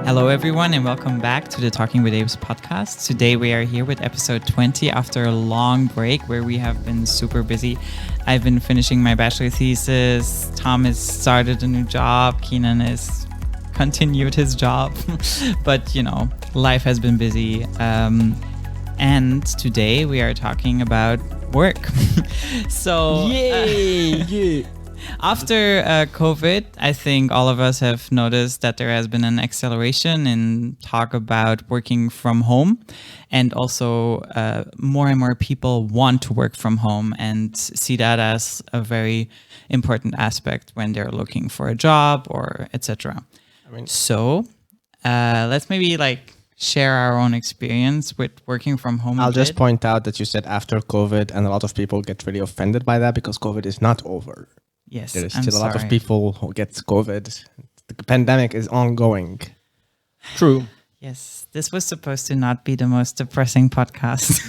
Hello, everyone, and welcome back to the Talking with Apes podcast. Today, we are here with episode 20 after a long break where we have been super busy. I've been finishing my bachelor thesis. Tom has started a new job. Keenan has continued his job. But, you know, life has been busy. And today, we are talking about work. So, Yay! after COVID, I think all of us have noticed that there has been an acceleration in talk about working from home. And also more and more people want to work from home and see that as a very important aspect when they're looking for a job or etc. So let's maybe share our own experience with working from home. I'll just point out that you said after COVID, and a lot of people get really offended by that because COVID is not over. Yes, there is still a lot of people who get COVID. The pandemic is ongoing. True. Yes, this was supposed to not be the most depressing podcast.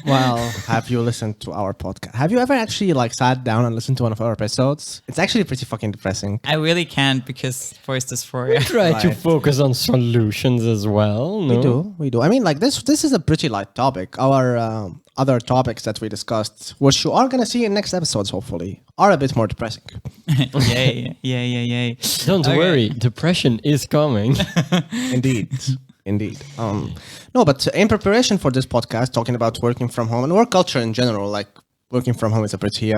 Well, have you listened to our podcast? Have you ever actually sat down and listened to one of our episodes? It's actually pretty fucking depressing. I really can't because voice dysphoria. Try to focus on solutions as well. No? We do. I mean, this is a pretty light topic. Our other topics that we discussed, which you are going to see in next episodes, hopefully, are a bit more depressing. Yay. Don't worry, depression is coming. Indeed. No, but in preparation for this podcast, talking about working from home and work culture in general, working from home is a pretty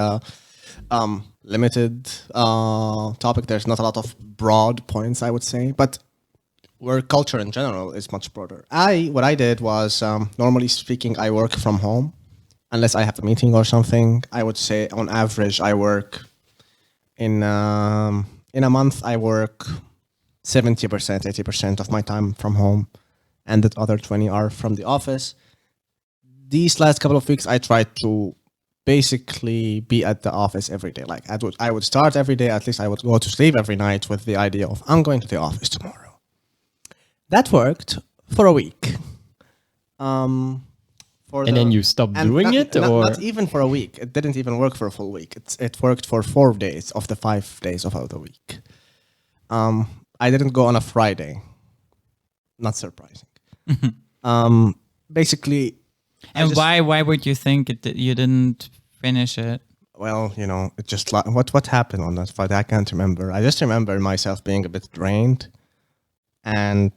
limited topic. There's not a lot of broad points, I would say, but work culture in general is much broader. What I did was, normally speaking, I work from home, unless I have a meeting or something. I would say on average, I work in a month, I work 70%, 80% of my time from home, and the other 20 are from the office. These last couple of weeks, I tried to basically be at the office every day. I would start every day, at least I would go to sleep every night with the idea of, I'm going to the office tomorrow. That worked for a week. And then you stopped doing it? Not even for a week. It didn't even work for a full week. It worked for 4 days of the 5 days of the week. I didn't go on a Friday. Not surprising. Basically... And why would you think you didn't finish it? Well, it just... What happened on that Friday? I can't remember. I just remember myself being a bit drained. And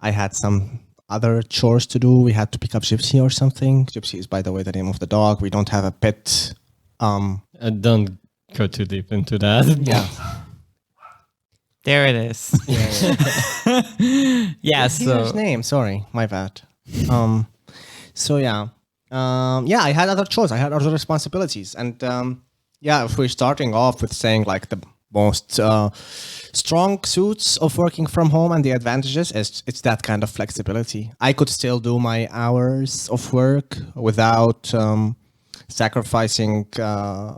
I had some other chores to do. We had to pick up Gypsy or something. Gypsy is, by the way, the name of the dog. We don't have a pet. Don't go too deep into that. Yeah. There it is. Yeah. So his name. Sorry, my bad. I had other chores. I had other responsibilities, and if we're starting off with saying the most strong suits of working from home and the advantages, it's that kind of flexibility. I could still do my hours of work without sacrificing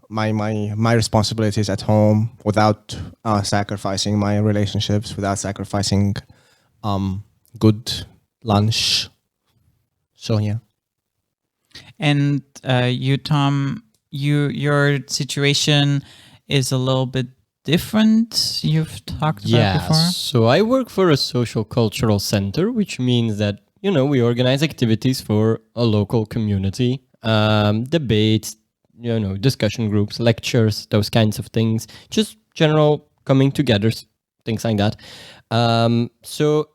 my responsibilities at home, without sacrificing my relationships, without sacrificing good lunch. So yeah. And you, Tom, your situation is a little bit different. You've talked about before. So I work for a social cultural center, which means that we organize activities for a local community, debates, discussion groups, lectures, those kinds of things, just general coming together, things like that. So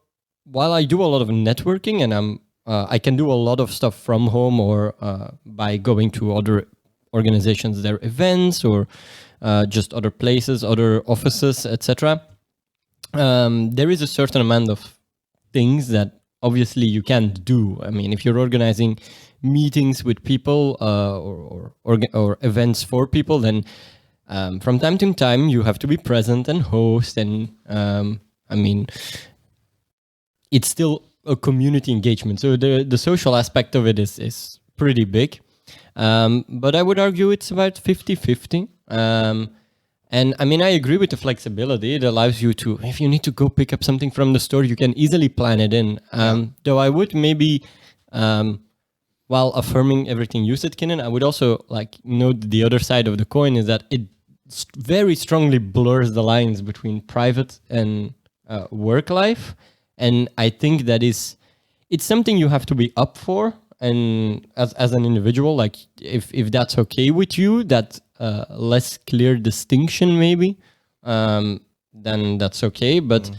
while I do a lot of networking and I can do a lot of stuff from home or by going to other organizations, their events, or just other places, other offices, etc. There is a certain amount of things that obviously you can't do. I mean, if you're organizing meetings with people or events for people, then from time to time you have to be present and host. And it's still a community engagement. So the social aspect of it is pretty big. But I would argue it's about 50-50. And I mean, I agree with the flexibility. It allows you to, if you need to go pick up something from the store, you can easily plan it in. Though I would maybe, while affirming everything you said, Kenan, I would also note the other side of the coin is that it very strongly blurs the lines between private and work life, and I think it's something you have to be up for, and as an individual, like if that's okay with you, that less clear distinction maybe, then that's okay. But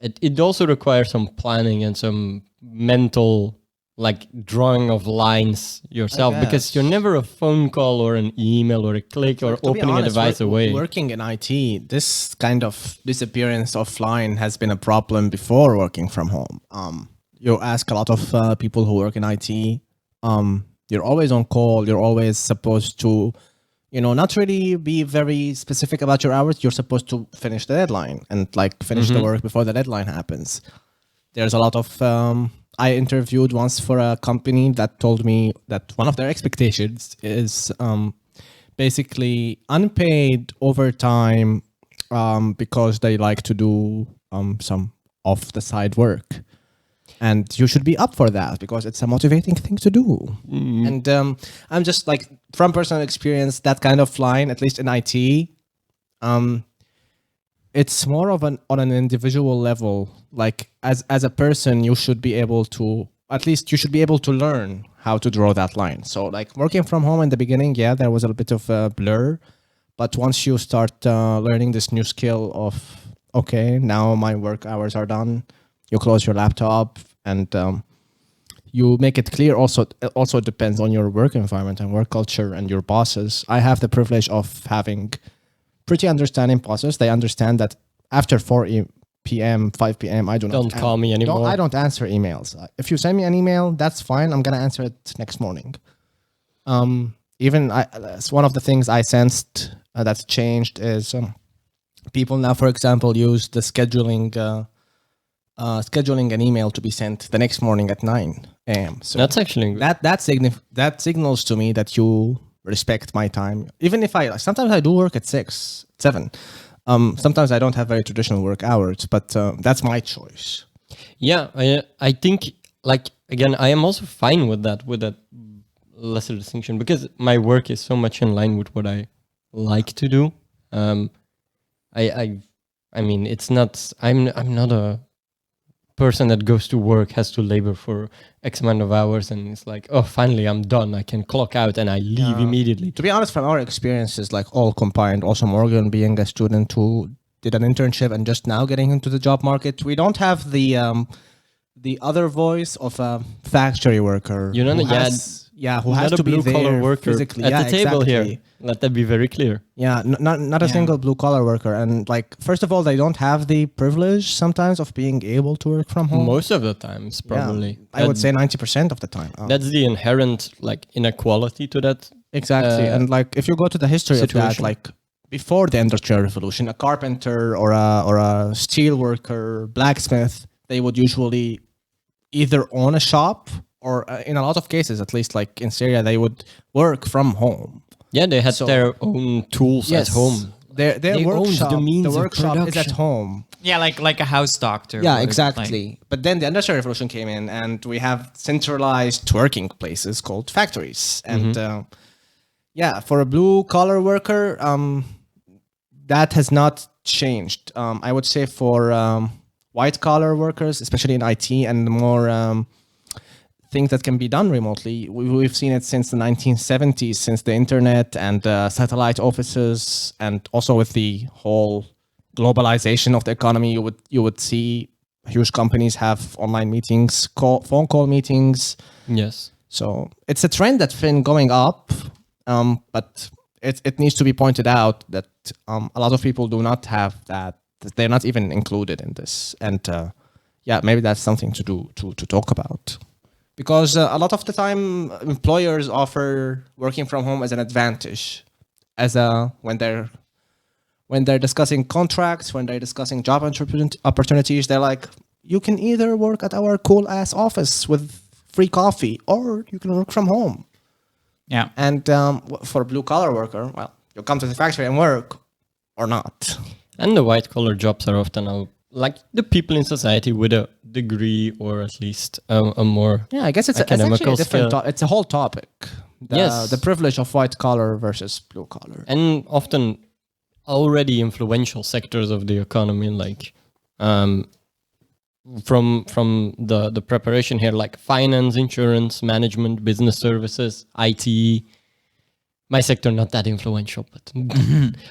it also requires some planning and some mental like drawing of lines yourself, because you're never a phone call or an email or a click or opening a device away. Working in IT, this kind of disappearance offline has been a problem before working from home. You ask a lot of people who work in IT, you're always on call, you're always supposed to, not really be very specific about your hours. You're supposed to finish the deadline and like finish the work before the deadline happens. There's a lot of, I interviewed once for a company that told me that one of their expectations is basically unpaid overtime because they like to do some off the side work. And you should be up for that because it's a motivating thing to do. And I'm just like, from personal experience, that kind of line, at least in IT, it's more of on an individual level. Like as a person, you should be able to, at least you should be able to learn how to draw that line. So like working from home in the beginning, yeah, there was a bit of a blur. But once you start learning this new skill of, okay, now my work hours are done, you close your laptop and you make it clear. Also, it also depends on your work environment and work culture and your bosses. I have the privilege of having pretty understanding bosses. They understand that after 4 p.m., 5 p.m., I don't call me anymore. I don't answer emails. If you send me an email, that's fine. I'm going to answer it next morning. It's one of the things I sensed that's changed is people now, for example, use the scheduling an email to be sent the next morning at 9 a.m. So that's actually good. That signals to me that you respect my time. Even if sometimes I do work at 6, 7. Sometimes I don't have very traditional work hours, but that's my choice. Yeah, I think, like, again, I am also fine with that lesser distinction, because my work is so much in line with what I like to do. I mean, it's not, I'm not a person that goes to work, has to labor for X amount of hours, and it's like, oh, finally I'm done. I can clock out and I leave immediately. To be honest, from our experiences, like all combined, also Morgan being a student who did an internship and just now getting into the job market, we don't have the other voice of a factory worker. You know, who has to be blue collar there worker physically at the table exactly. here. Let that be very clear. Yeah, not a single blue collar worker. And like, first of all, they don't have the privilege sometimes of being able to work from home. Most of the times, probably. Yeah, I would say 90% of the time. That's the inherent like inequality to that. Exactly. And like, if you go to the history situation. of that, like before the Industrial Revolution, a carpenter or a steel worker, blacksmith, they would usually either own a shop or in a lot of cases, at least like in Syria, they would work from home. Yeah, they had their own tools at home. Their workshop, the workshop is at home. Yeah, like a house doctor. Yeah, exactly. But then the Industrial Revolution came in, and we have centralized working places called factories. And for a blue collar worker, that has not changed. I would say for white collar workers, especially in IT, and more things that can be done remotely. We've seen it since the 1970s, since the internet and satellite offices, and also with the whole globalization of the economy. You would see huge companies have online meetings, phone call meetings. Yes. So it's a trend that's been going up, but it needs to be pointed out that a lot of people do not have that. They're not even included in this, and maybe that's something to talk about. Because a lot of the time, employers offer working from home as an advantage, when they're discussing contracts, when they're discussing job opportunities, they're like, you can either work at our cool ass office with free coffee, or you can work from home. Yeah. And for a blue collar worker, well, you come to the factory and work, or not. And the white collar jobs are often like the people in society with a degree, or at least a more I guess it's actually a different it's a whole topic. The privilege of white collar versus blue collar, and often already influential sectors of the economy, like from the preparation here, like finance, insurance, management, business services, IT. My sector not that influential, but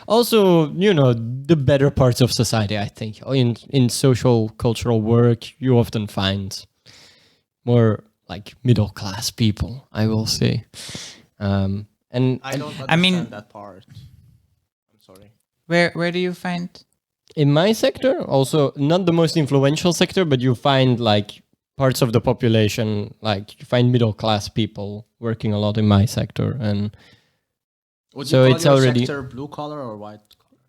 also, the better parts of society, I think. In social cultural work, you often find more like middle class people, I will say. And I don't understand that part. I'm sorry. Where do you find? in my sector, also not the most influential sector, but you find like parts of the population, like you find middle class people working a lot in my sector, and Would so you call it's your already sector blue collar or white?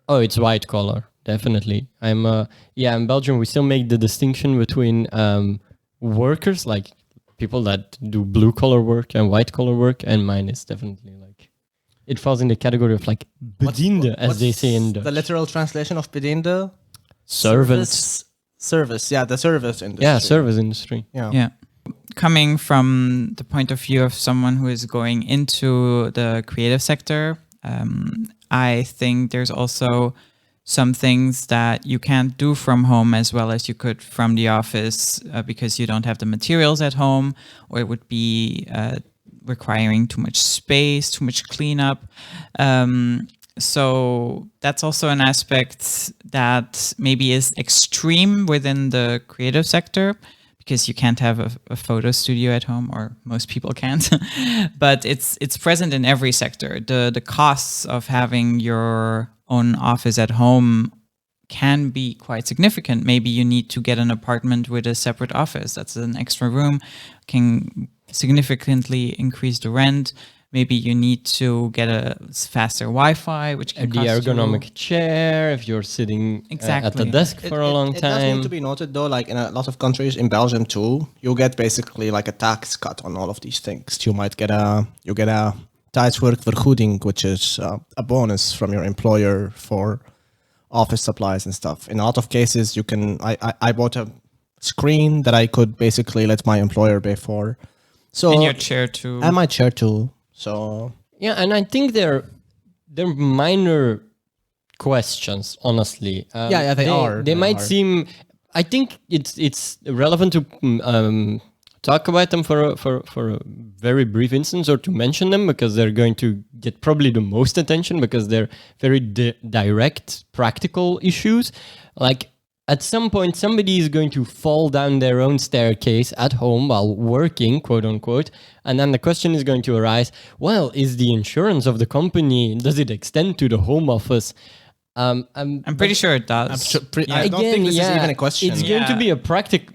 oh, it's white collar, definitely. In Belgium we still make the distinction between workers, like people that do blue collar work and white collar work, and mine is definitely like it falls in the category of like bediende, as they say in Dutch. The literal translation of bediende? Servants. Service, yeah, the service industry. Yeah, service industry. Yeah. Coming from the point of view of someone who is going into the creative sector, I think there's also some things that you can't do from home as well as you could from the office because you don't have the materials at home, or it would be requiring too much space, too much cleanup. So that's also an aspect that maybe is extreme within the creative sector, because you can't have a photo studio at home, or most people can't. But it's present in every sector. The costs of having your own office at home can be quite significant. Maybe you need to get an apartment with a separate office. That's an extra room, can significantly increase the rent. Maybe you need to get a faster Wi-Fi, which can The cost ergonomic chair, if you're sitting at the Exactly. desk for a long It does time. need to be noted though, like in a lot of countries, in Belgium too, you get basically like a tax cut on all of these things. You might get a tijdswerkvergoeding, which is a bonus from your employer for office supplies and stuff. In a lot of cases, you can. I bought a screen that I could basically let my employer pay for. So in your chair too. and my chair too. So Yeah, and I think they're minor questions, honestly. Yeah, they are. They They might are. seem. I think it's relevant to talk about them for a very brief instance, or to mention them, because they're going to get probably the most attention, because they're very direct, practical issues. Like, at some point, somebody is going to fall down their own staircase at home while working, quote unquote. And then the question is going to arise, well, is the insurance of the company, does it extend to the home office? I'm pretty sure it does. I don't think this is even a question. It's going to be a practical.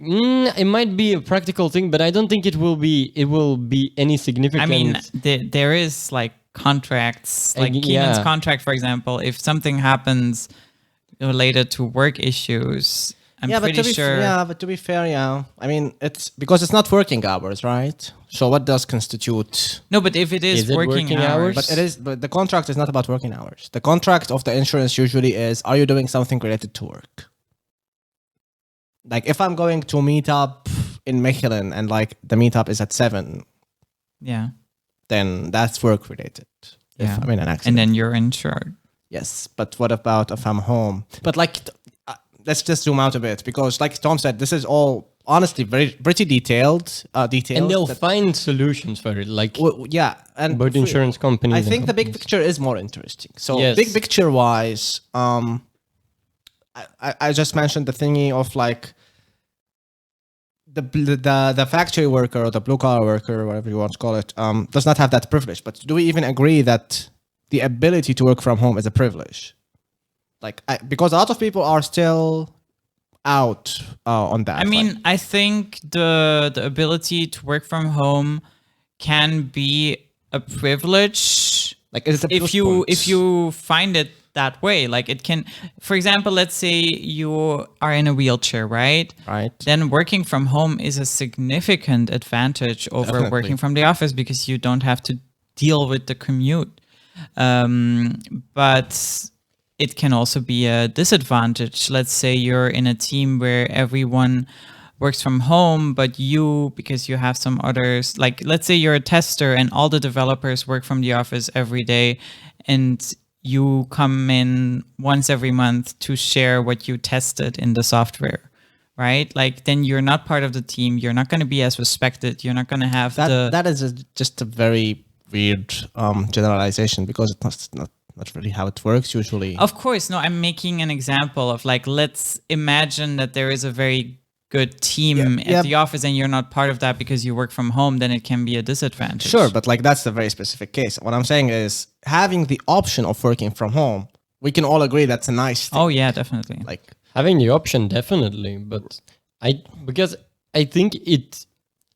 It might be a practical thing, but I don't think it will be. It will be any significant. I mean, there is like contracts, like Keenan's contract, for example. If something happens related to work issues, I'm pretty sure. But to be fair, I mean, it's because it's not working hours, right? So what does constitute? No, but if it is it working hours, But it is. But the contract is not about working hours. The contract of the insurance usually is: are you doing something related to work? Like if I'm going to meet up in Mechelen and like the meetup is at 7, yeah, then that's work related. yeah. If I'm in an accident. And then you're insured. Yes, but what about if I'm home? But like, let's just zoom out a bit, because like Tom said, this is all honestly pretty detailed. and they'll find solutions for it. Like, and both insurance companies. I and think the big companies. picture is more interesting. So Yes. big picture wise, I just mentioned the thingy of like the factory worker or the blue collar worker, or whatever you want to call it, does not have that privilege. But do we even agree that the ability to work from home is a privilege? Like, because a lot of people are still out on that. I mean, I think the ability to work from home can be a privilege. Like, is it a if you find it that way. Like, it can, for example, let's say you are in a wheelchair, right? Right. Then working from home is a significant advantage over Definitely. working from the office, because you don't have to deal with the commute. But it can also be a disadvantage. Let's say you're in a team where everyone works from home, but you, because you have some others, like let's say you're a tester and all the developers work from the office every day, and you come in once every month to share what you tested in the software, right? Like then you're not part of the team. You're not going to be as respected. You're not going to have That is just a very weird generalization, because it's not really how it works usually. Of course, no, I'm making an example of like, let's imagine that there is a very good team at the office and you're not part of that because you work from home, then it can be a disadvantage. Sure, but like that's a very specific case. What I'm saying is having the option of working from home, we can all agree that's a nice thing. Oh yeah, definitely. Like Having the option, definitely, but because I think it,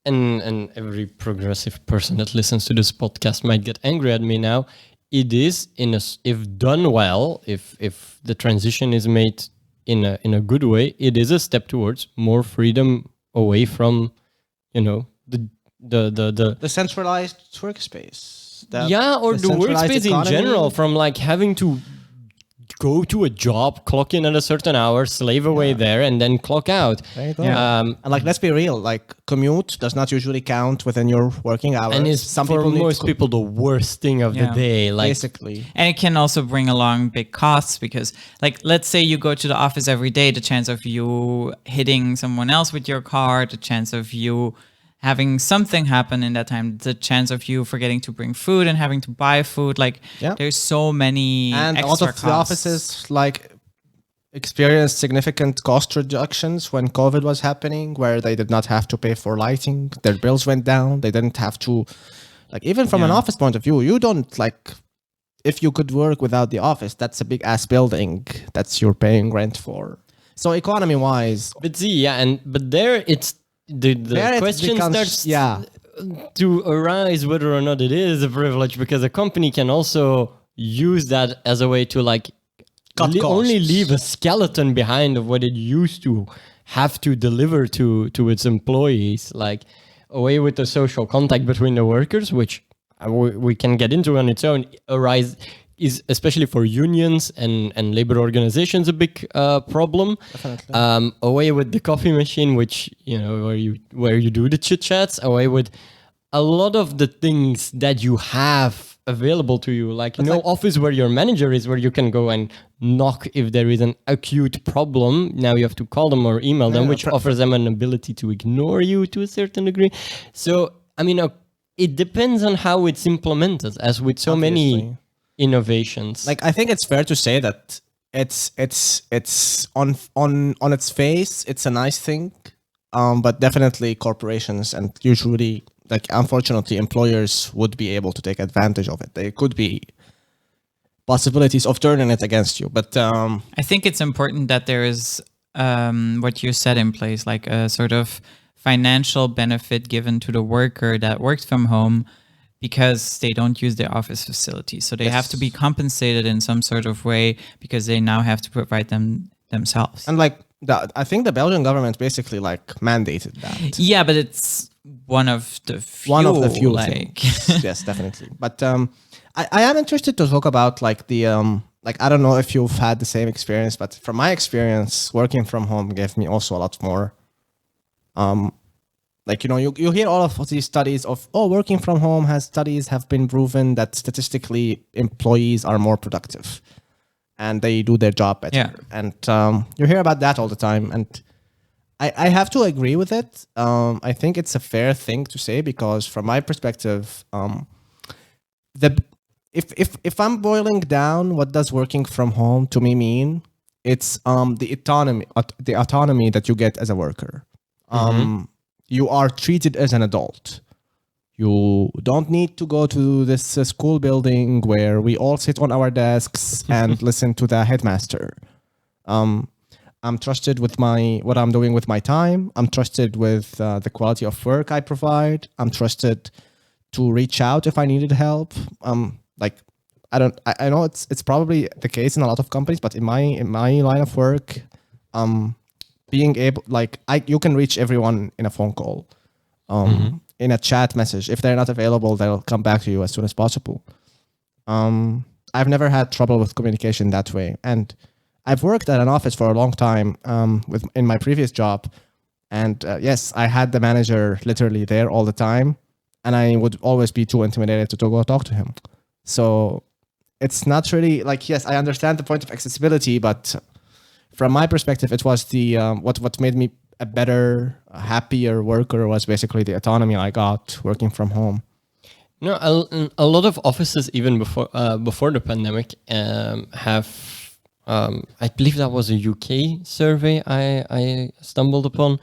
and every progressive person that listens to this podcast might get angry at me now. It is if done well, if the transition is made in a good way, it is a step towards more freedom away from, the centralized workspace. Or the workspace in general, from like having to go to a job, clock in at a certain hour, slave away there, and then clock out. There you go. And like, let's be real, like commute does not usually count within your working hours. And it's for most people the worst thing of the day. Like, basically. And it can also bring along big costs because, like, let's say you go to the office every day, the chance of you hitting someone else with your car, the chance of you having something happen in that time, the chance of you forgetting to bring food and having to buy food, like there's so many and a lot of the offices like experienced significant cost reductions when COVID was happening, where they did not have to pay for lighting, their bills went down, they didn't have to, like, even from an office point of view, you don't, like, if you could work without the office, that's a big ass building that's you're paying rent for. So economy wise, but but there it's the question starts to arise whether or not it is a privilege, because a company can also use that as a way to like only leave a skeleton behind of what it used to have to deliver to its employees, like away with the social contact between the workers, which we can get into on its own, is especially for unions and labor organizations a big problem. Definitely. Away with the coffee machine, which where you do the chit chats. Away with a lot of the things that you have available to you, like office where your manager is, where you can go and knock if there is an acute problem. Now you have to call them or email them, which offers them an ability to ignore you to a certain degree. So I mean, it depends on how it's implemented, as with so many innovations. Like, I think it's fair to say that it's on its face, it's a nice thing, but definitely corporations and usually, like, unfortunately, employers would be able to take advantage of it. There could be possibilities of turning it against you, but I think it's important that there is what you said in place, like a sort of financial benefit given to the worker that works from home, because they don't use their office facilities. So they have to be compensated in some sort of way because they now have to provide them themselves. And like, I think the Belgian government basically like mandated that. Yeah, but it's one of the few like things. Yes, definitely. But I am interested to talk about like the like, I don't know if you've had the same experience, but from my experience, working from home gave me also a lot more like, you hear all of these studies of, working from home studies have been proven that statistically employees are more productive and they do their job better. Yeah. And you hear about that all the time. And I have to agree with it. I think it's a fair thing to say, because from my perspective, if I'm boiling down, what does working from home to me mean? It's the autonomy that you get as a worker. You are treated as an adult. You don't need to go to this school building where we all sit on our desks and listen to the headmaster. I'm trusted with what I'm doing with my time. I'm trusted with the quality of work I provide. I'm trusted to reach out if I needed help. Like, I know it's probably the case in a lot of companies, but in my line of work, being able, like, you can reach everyone in a phone call, in a chat message. If they're not available, they'll come back to you as soon as possible. I've never had trouble with communication that way. And I've worked at an office for a long time in my previous job. And yes, I had the manager literally there all the time. And I would always be too intimidated to go talk to him. So it's not really like, yes, I understand the point of accessibility, but from my perspective, it was the what made me a better, a happier worker was basically the autonomy I got working from home. No, a lot of offices, even before the pandemic, have. I believe that was a UK survey I stumbled upon.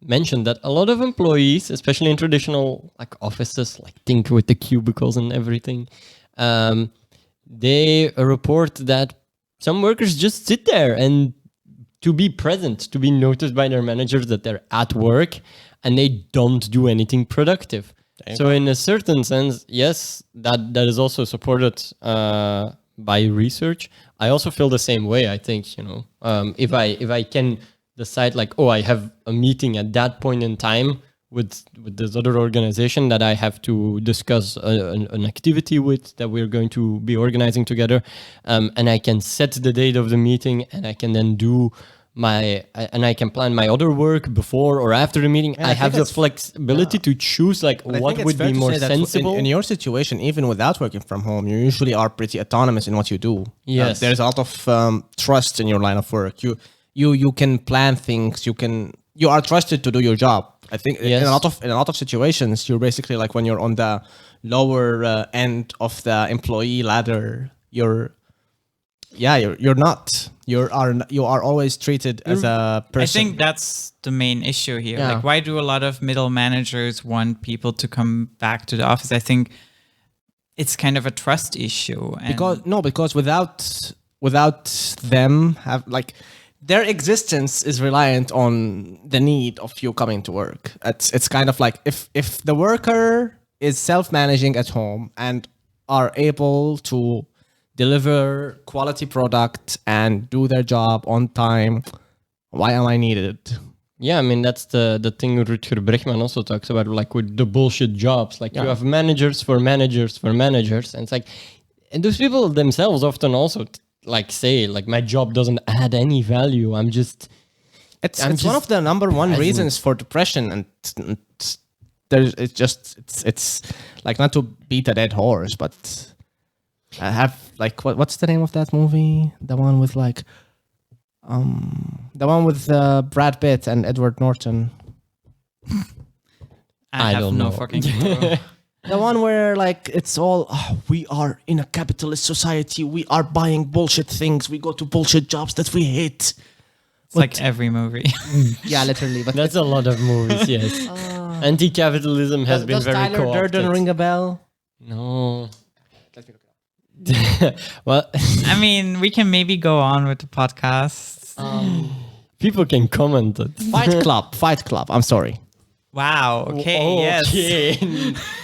Mentioned that a lot of employees, especially in traditional like offices, like think with the cubicles and everything, they report that some workers just sit there and to be present, to be noticed by their managers that they're at work and they don't do anything productive. So in a certain sense, yes, that is also supported by research. I also feel the same way. I think, if I can decide like, oh, I have a meeting at that point in time with this other organization that I have to discuss an activity with that we're going to be organizing together, and I can set the date of the meeting, and I can then do I can plan my other work before or after the meeting. I have the flexibility to choose like what would be more sensible. In your situation, even without working from home, you usually are pretty autonomous in what you do. Yes, there's a lot of trust in your line of work. You can plan things. You are trusted to do your job. I think in a lot of situations, you're basically like when you're on the lower end of the employee ladder, you're not. You are always treated as a person. I think that's the main issue here. Yeah. Like, why do a lot of middle managers want people to come back to the office? I think it's kind of a trust issue. Because without them have like their existence is reliant on the need of you coming to work. It's kind of like if the worker is self-managing at home and are able to deliver quality product and do their job on time, why am I needed? Yeah, I mean, that's the thing Rutger Bregman also talks about, like with the bullshit jobs. Like you have managers for managers for managers. And it's like, and those people themselves often also like say, like, my job doesn't add any value. It's one of the number one reasons for depression. And it's like, not to beat a dead horse, but I have like what's the name of that movie? The one with like Brad Pitt and Edward Norton. I have don't no know. fucking clue. The one where like it's all we are in a capitalist society. We are buying bullshit things. We go to bullshit jobs that we hate. It's like every movie. Yeah, literally. But That's a lot of movies, yes. Anti-capitalism has been very Tyler co-opted. Durden ring a bell? No. Well, I mean, we can maybe go on with the podcast. people can comment it. Fight Club. I'm sorry. Wow. Okay. Yes. Okay.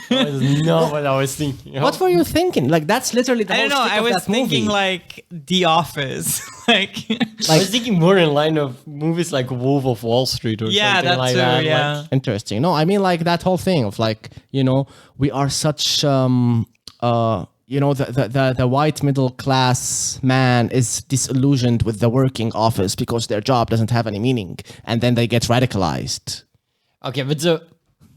That was not what I was thinking. What were you thinking? Like that's literally the I don't know. whole stick I of was that thinking movie. like The Office. like I was thinking more in line of movies like Wolf of Wall Street or yeah, something that like too. that. Yeah. Like, Interesting. No, I mean like that whole thing of like, we are such the white middle class man is disillusioned with the working office because their job doesn't have any meaning, and then they get radicalized. okay, but so,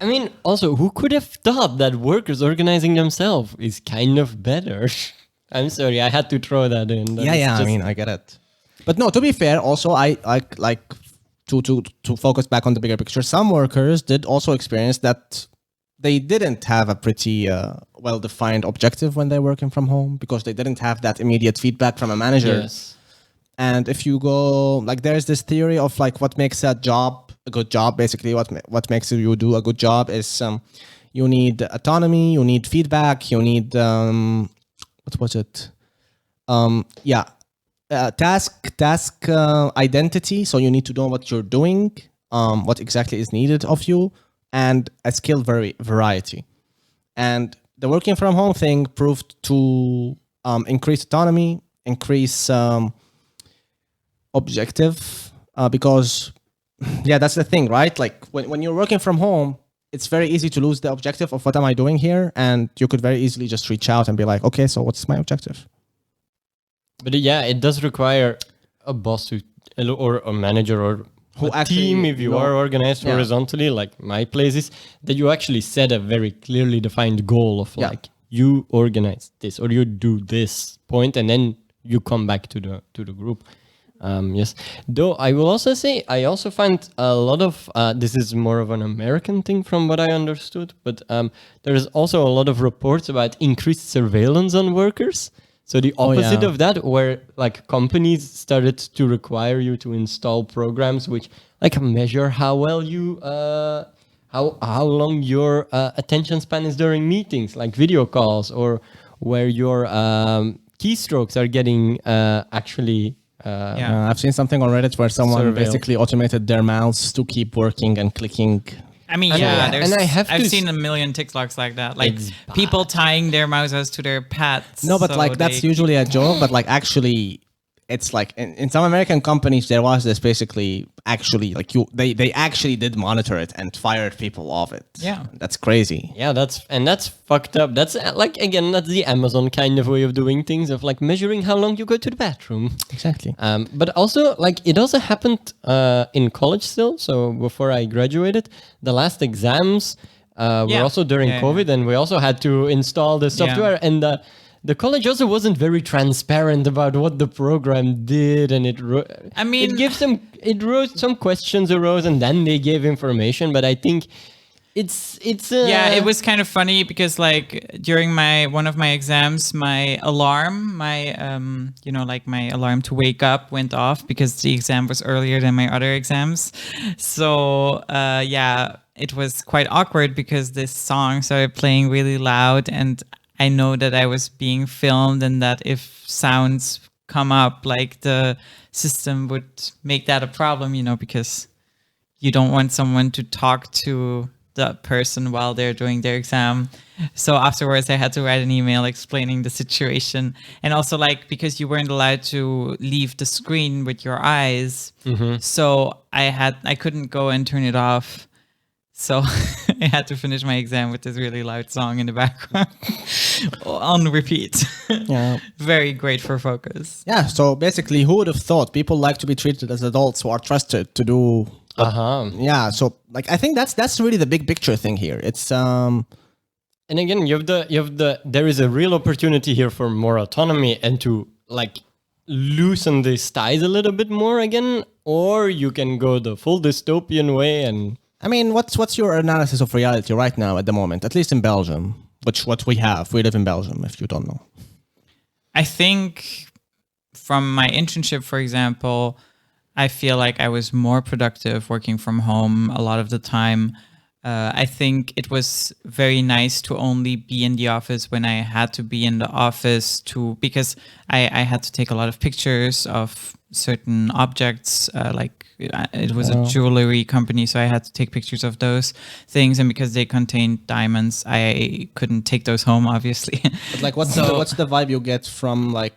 I mean, also, who could have thought that workers organizing themselves is kind of better? I'm sorry, I had to throw that in. That is I just- mean, I get it. But no, to be fair, also I like to focus back on the bigger picture. Some workers did also experience that they didn't have a pretty well-defined objective when they're working from home because they didn't have that immediate feedback from a manager. Yes. And if you go, like, there's this theory of like what makes a job a good job. Basically, what makes you do a good job is you need autonomy, you need feedback, you need what was it? Task identity. So you need to know what you're doing, what exactly is needed of you, and a skill variety. And the working from home thing proved to increase autonomy, increase objective, because that's the thing, right? Like when you're working from home, it's very easy to lose the objective of what am I doing here, and you could very easily just reach out and be like, okay, so what's my objective? But yeah, it does require a boss or a manager or Who a actually team, if you are organized horizontally, like my place is, that you actually set a very clearly defined goal of like, you organize this or you do this point and then you come back to the group. Yes. Though I will also say, I also find a lot of this is more of an American thing from what I understood, but there is also a lot of reports about increased surveillance on workers. So the opposite of that, where like companies started to require you to install programs which like measure how well you how long your attention span is during meetings, like video calls, or where your keystrokes are getting actually. I've seen something on Reddit where someone basically automated their mouse to keep working and clicking. I mean, I've seen a million TikToks like that. Like people tying their mouses to their pads. No, but like that's usually a joke. But like actually, it's like in some American companies there was this basically actually like they actually did monitor it and fired people off it. Yeah, that's crazy. Yeah, that's fucked up. That's like again that's the Amazon kind of way of doing things, of like measuring how long you go to the bathroom. Exactly. But also like it also happened in college still. So before I graduated, the last exams were also during COVID, and we also had to install the software and. The college also wasn't very transparent about what the program did, and it rose some questions arose, and then they gave information. But I think it was kind of funny because like during one of my exams, my alarm, my alarm to wake up went off because the exam was earlier than my other exams. So it was quite awkward because this song started playing really loud, and I know that I was being filmed, and that if sounds come up, like the system would make that a problem, because you don't want someone to talk to the person while they're doing their exam. So afterwards I had to write an email explaining the situation. And also like, because you weren't allowed to leave the screen with your eyes. Mm-hmm. So I couldn't go and turn it off. So I had to finish my exam with this really loud song in the background on repeat. Yeah. Very great for focus. Yeah. So basically, who would have thought people like to be treated as adults who are trusted to do? Yeah. So like, I think that's really the big picture thing here. It's and again, there is a real opportunity here for more autonomy and to like loosen these ties a little bit more again, or you can go the full dystopian way and. I mean, what's your analysis of reality right now at the moment, at least in Belgium, what we have? We live in Belgium, if you don't know. I think from my internship, for example, I feel like I was more productive working from home a lot of the time. I think it was very nice to only be in the office when I had to be in the office because I had to take a lot of pictures of certain objects, like it was a jewelry company, so I had to take pictures of those things, and because they contained diamonds, I couldn't take those home, obviously. But like, what's the vibe you get from like?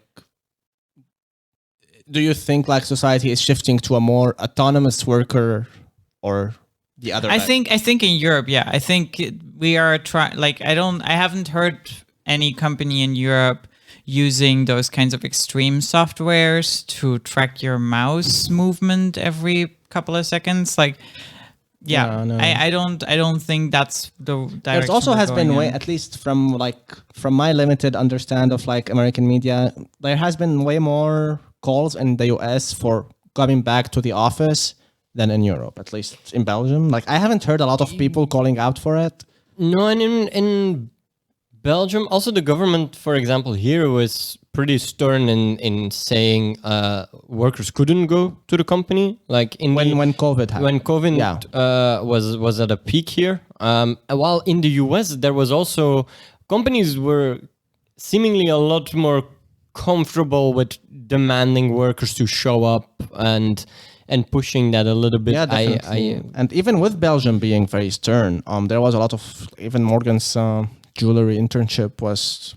Do you think like society is shifting to a more autonomous worker, or the other? I think in Europe, I think we are trying. Like, I haven't heard any company in Europe using those kinds of extreme softwares to track your mouse movement every couple of seconds. Like, no. I don't think that's the direction. There also has been way, at least from my limited understand of like American media, there has been way more calls in the US for coming back to the office than in Europe, at least in Belgium. Like, I haven't heard a lot of people calling out for it. No, and in Belgium, also the government, for example, here was pretty stern in saying workers couldn't go to the company. Like when COVID happened. When COVID was at a peak here. While in the US, there was also companies were seemingly a lot more comfortable with demanding workers to show up and pushing that a little bit. Yeah, definitely. And even with Belgium being very stern, there was a lot of, even Morgan's jewelry internship was,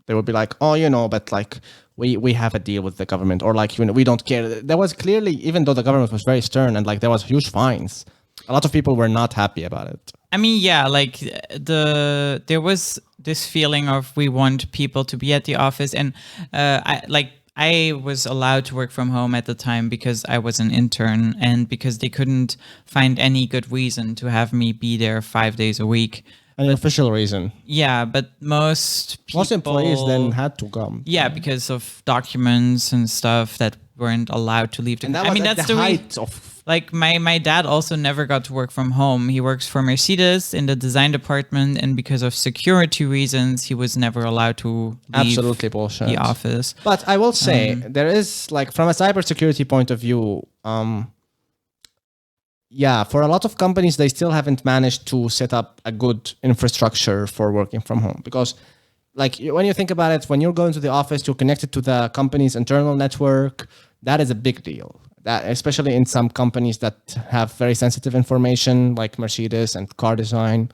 they would be like, but like we have a deal with the government, or like, we don't care. There was clearly, even though the government was very stern and like there was huge fines, a lot of people were not happy about it. I mean, like there was this feeling of we want people to be at the office, and I was allowed to work from home at the time because I was an intern and because they couldn't find any good reason to have me be there 5 days a week. An official reason. Yeah, but most employees then had to come. Yeah, because of documents and stuff that weren't allowed to leave the And that I was mean, at that's the the height of. like my dad also never got to work from home. He works for Mercedes in the design department, and because of security reasons, he was never allowed to leave Absolutely bullshit. the office. But I will say there is, like, from a cybersecurity point of view, yeah, for a lot of companies, they still haven't managed to set up a good infrastructure for working from home. Because, like, when you think about it, when you're going to the office, you're connected to the company's internal network. That is a big deal. That, especially in some companies that have very sensitive information, like Mercedes and car design,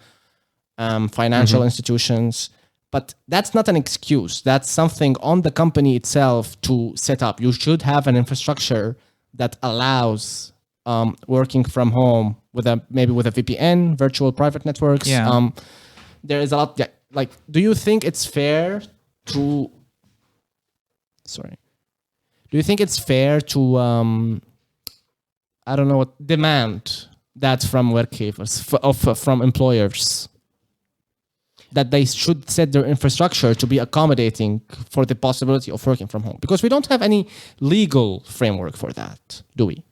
financial institutions. But that's not an excuse. That's something on the company itself to set up. You should have an infrastructure that allows working from home with maybe with a VPN, virtual private networks. Yeah. There is a lot. Yeah, like, do you think it's fair to? Sorry. Do you think it's fair to? I don't know what demand that from workgivers from employers that they should set their infrastructure to be accommodating for the possibility of working from home, because we don't have any legal framework for that, do we?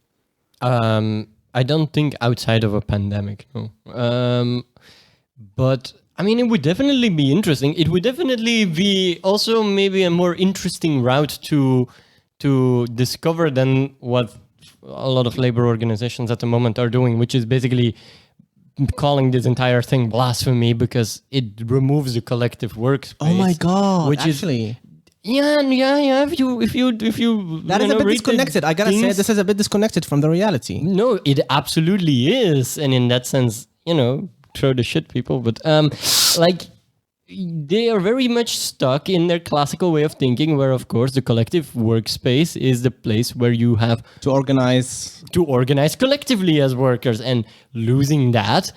I don't think outside of a pandemic, no. But I mean, it would definitely be interesting. It would definitely be also maybe a more interesting route to discover than what a lot of labor organizations at the moment are doing, which is basically calling this entire thing blasphemy because it removes the collective workspace. Oh my god! Which actually, is yeah. If you that is a bit disconnected. I gotta say, this is a bit disconnected from the reality. No, it absolutely is, and in that sense, throw the shit, people. But like, they are very much stuck in their classical way of thinking, where of course the collective workspace is the place where you have to organize collectively as workers, and losing that,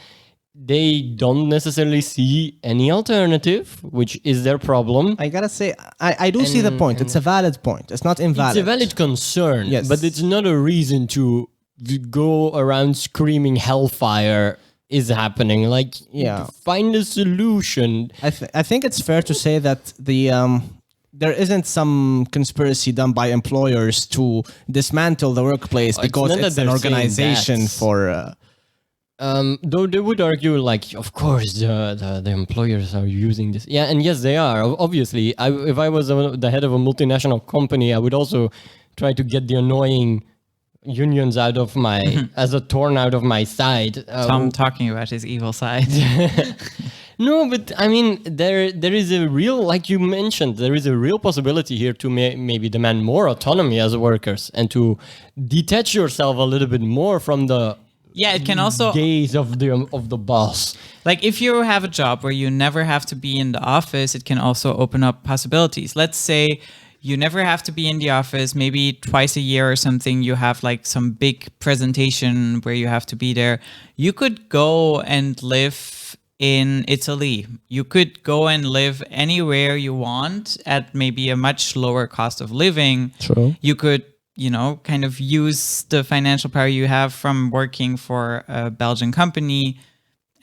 they don't necessarily see any alternative, which is their problem. I gotta say, I do see the point. It's a valid point. It's not invalid. It's a valid concern, yes, but it's not a reason to go around screaming hellfire is happening. Like, find a solution. I think it's fair to say that there isn't some conspiracy done by employers to dismantle the workplace because it's an organization for. Though they would argue, like, of course the employers are using this. Yeah, and yes, they are. Obviously, if I was the head of a multinational company, I would also try to get the annoying unions out of my as a thorn out of my side. Tom talking about his evil side. No, but I mean, there is a real, like you mentioned, there is a real possibility here to maybe demand more autonomy as workers and to detach yourself a little bit more from the it can also gaze of the boss. Like, if you have a job where you never have to be in the office, it can also open up possibilities. Let's say you never have to be in the office, maybe twice a year or something. You have like some big presentation where you have to be there. You could go and live in Italy. You could go and live anywhere you want at maybe a much lower cost of living. True. You could, kind of use the financial power you have from working for a Belgian company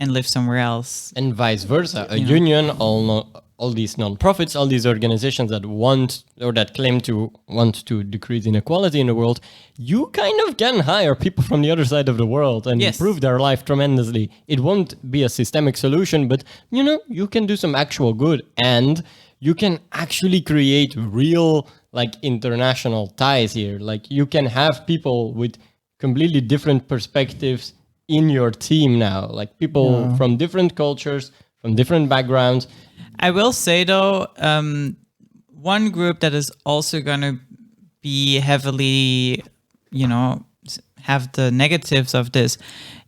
and live somewhere else. And vice versa. A union, all these non-profits, all these organizations that want or that claim to want to decrease inequality in the world, you kind of can hire people from the other side of the world and improve their life tremendously. It won't be a systemic solution, but you can do some actual good, and you can actually create real, like, international ties here. Like, you can have people with completely different perspectives in your team now, like people from different cultures, from different backgrounds. I will say, though, one group that is also going to be heavily, have the negatives of this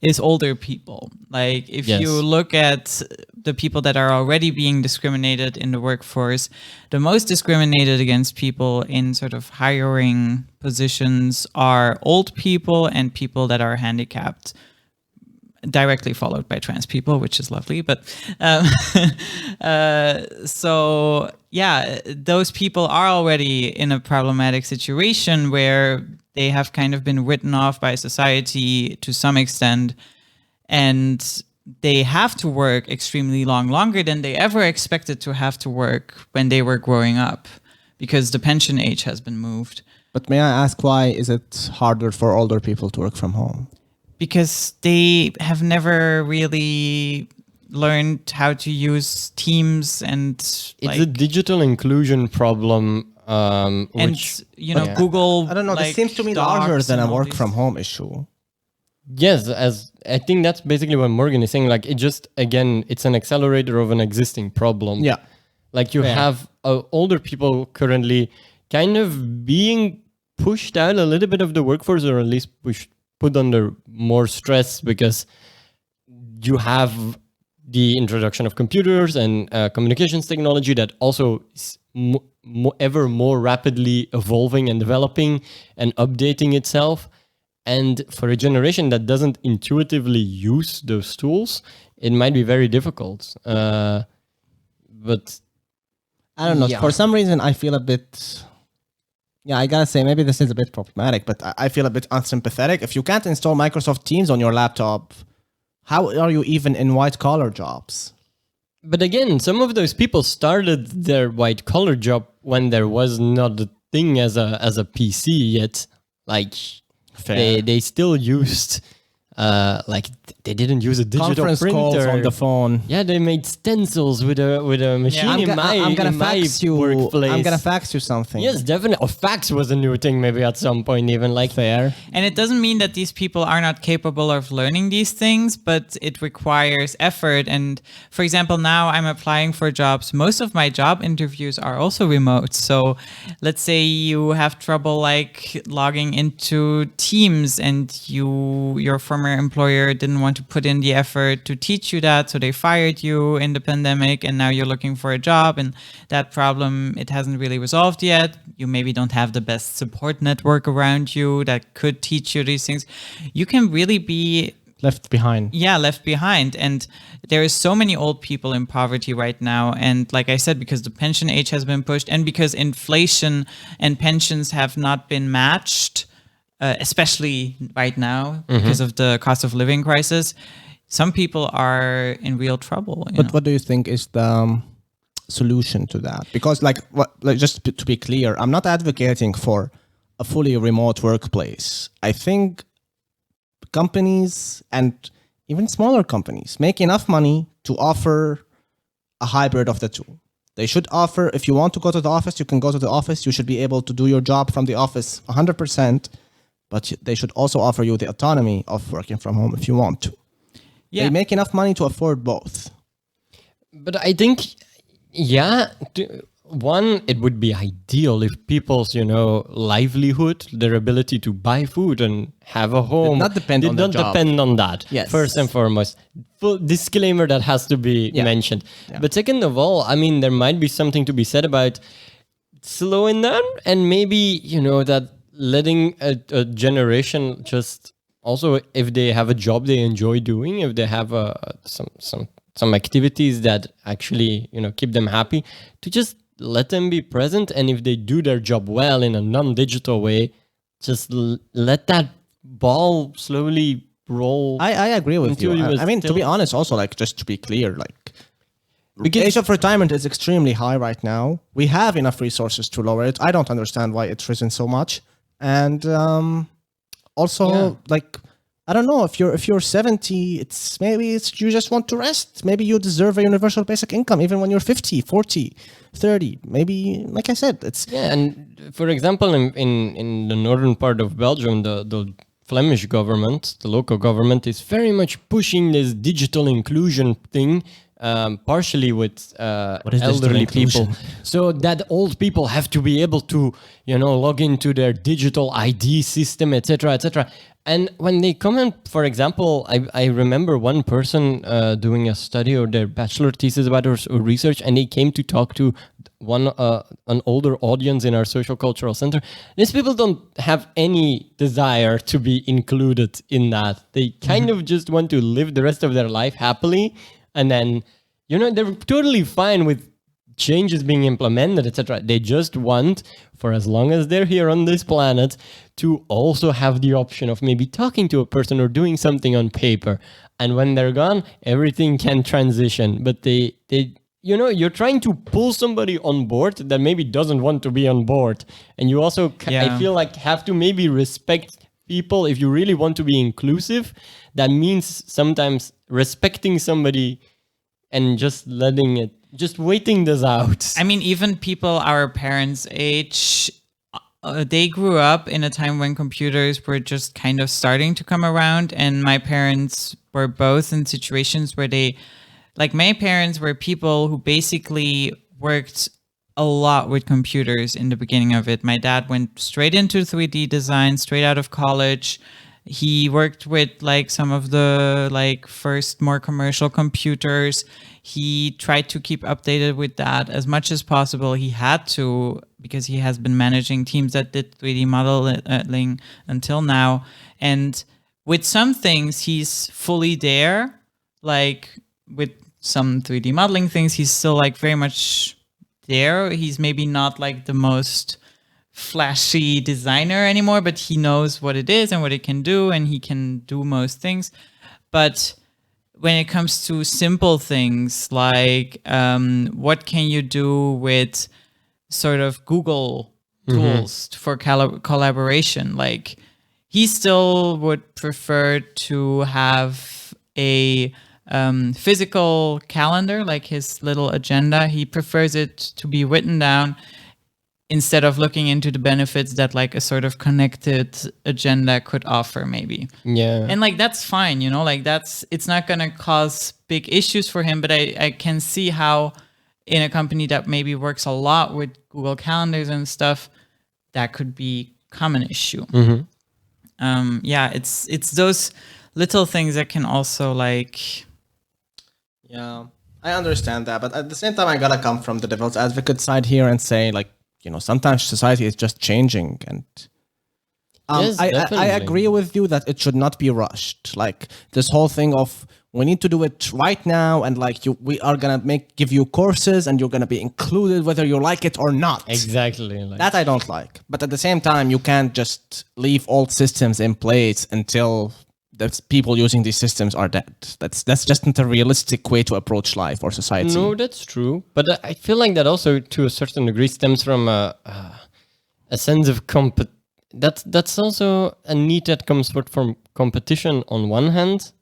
is older people. Like, if you look at the people that are already being discriminated in the workforce, the most discriminated against people in sort of hiring positions are old people and people that are handicapped, directly followed by trans people, which is lovely. But so yeah, those people are already in a problematic situation where they have kind of been written off by society to some extent, and they have to work extremely longer than they ever expected to have to work when they were growing up, because the pension age has been moved. But may I ask, why is it harder for older people to work from home? Because they have never really learned how to use Teams and It's a digital inclusion problem. and Google. I don't know. This seems to me larger than a work from home issue. Yes, as I think that's basically what Morgan is saying. Like, it just, again, it's an accelerator of an existing problem. Yeah. Like, you have older people currently kind of being pushed out a little bit of the workforce, or at least put under more stress, because you have the introduction of computers and communications technology that also is ever more rapidly evolving and developing and updating itself. And for a generation that doesn't intuitively use those tools, it might be very difficult. But I don't know. For some reason, I feel a bit... Yeah, I gotta say, maybe this is a bit problematic, but I feel a bit unsympathetic. If you can't install Microsoft Teams on your laptop, how are you even in white-collar jobs? But again, some of those people started their white-collar job when there was not a thing as a PC yet. Like, they still used... they didn't use a digital conference printer. calls on the phone. Yeah, they made stencils with a machine I'm gonna fax you. workplace. I'm gonna fax you something. Yes, definitely. Or fax was a new thing maybe at some point, even like fair. And it doesn't mean that these people are not capable of learning these things, but it requires effort. And for example, now I'm applying for jobs. Most of my job interviews are also remote. So let's say you have trouble like logging into Teams, and your former employer didn't want to put in the effort to teach you that, so they fired you in the pandemic, and now you're looking for a job, and that problem, it hasn't really resolved yet. You maybe don't have the best support network around you that could teach you these things. You can really be left behind. Yeah, left behind. And there is so many old people in poverty right now. And like I said, because the pension age has been pushed, and because inflation and pensions have not been matched, especially right now because of the cost of living crisis, some people are in real trouble. But what do you think is the solution to that? Because just to be clear, I'm not advocating for a fully remote workplace. I think companies, and even smaller companies, make enough money to offer a hybrid of the two. They should offer, if you want to go to the office, you can go to the office. You should be able to do your job from the office 100%. But they should also offer you the autonomy of working from home if you want to. Yeah. They make enough money to afford both. But I think, one, it would be ideal if people's, livelihood, their ability to buy food and have a home, did not depend on that. Yes. First and foremost. Full disclaimer that has to be mentioned. Yeah. But second of all, I mean, there might be something to be said about slowing down, and maybe, that letting a generation just also, if they have a job they enjoy doing, if they have some activities that actually keep them happy, to just let them be present. And if they do their job well in a non-digital way, just let that ball slowly roll. I agree with you. I mean, to be honest, also, just to be clear, because age of retirement is extremely high right now. We have enough resources to lower it. I don't understand why it's risen so much. And also, I don't know, if you're 70, maybe you just want to rest. Maybe you deserve a universal basic income even when you're 50, 40, 30. Maybe, like I said, it's... Yeah, and for example, in the northern part of Belgium, the Flemish government, the local government, is very much pushing this digital inclusion thing, partially with elderly people, so that old people have to be able to log into their digital ID system, etc., etc. And when they come in, for example, I remember one person doing a study or their bachelor thesis about or research, and they came to talk to an older audience in our social cultural center. These people don't have any desire to be included in that. They kind of just want to live the rest of their life happily. And then, they're totally fine with changes being implemented, etc. They just want, for as long as they're here on this planet, to also have the option of maybe talking to a person or doing something on paper. And when they're gone, everything can transition. But they you're trying to pull somebody on board that maybe doesn't want to be on board. And you also, I feel like, have to maybe respect people. If you really want to be inclusive, that means sometimes respecting somebody and just waiting this out. I mean, even people our parents' age, they grew up in a time when computers were just kind of starting to come around. And my parents were both in situations where my parents were people who basically worked a lot with computers in the beginning of it. My dad went straight into 3D design, straight out of college. He worked with some of the first more commercial computers. He tried to keep updated with that as much as possible. He had to, because he has been managing teams that did 3D modeling until now. And with some things, he's fully there. With some 3D modeling things, he's still very much there. He's maybe not the most flashy designer anymore, but he knows what it is and what it can do, and he can do most things. But when it comes to simple things what can you do with sort of Google tools for collaboration, he still would prefer to have a physical calendar, his little agenda. He prefers it to be written down instead of looking into the benefits that a sort of connected agenda could offer, maybe. Yeah. And that's fine, it's not going to cause big issues for him, but I can see how in a company that maybe works a lot with Google Calendars and stuff, that could become an issue. It's those little things that can also Yeah, I understand that, but at the same time, I gotta come from the devil's advocate side here and say, sometimes society is just changing, and Yes, I definitely. agree with you that it should not be rushed. This whole thing of we need to do it right now, and we are gonna give you courses, and you're gonna be included whether you like it or not. Exactly. That I don't like. But at the same time, you can't just leave old systems in place until the people using these systems are dead. That's just not a realistic way to approach life or society. No, that's true. But I feel like that also, to a certain degree, stems from a sense of That's also a need that comes from competition on one hand,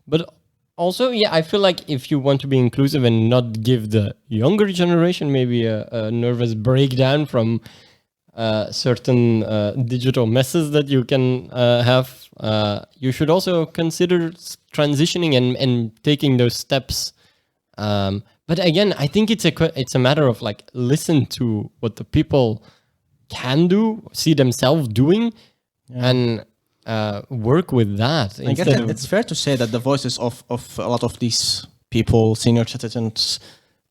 but also, I feel like if you want to be inclusive and not give the younger generation maybe a nervous breakdown from certain digital messes that you can have, you should also consider transitioning and taking those steps. But again, I think it's a matter of listen to what the people can do, see themselves doing, and work with that. I guess it's fair to say that the voices of a lot of these people, senior citizens,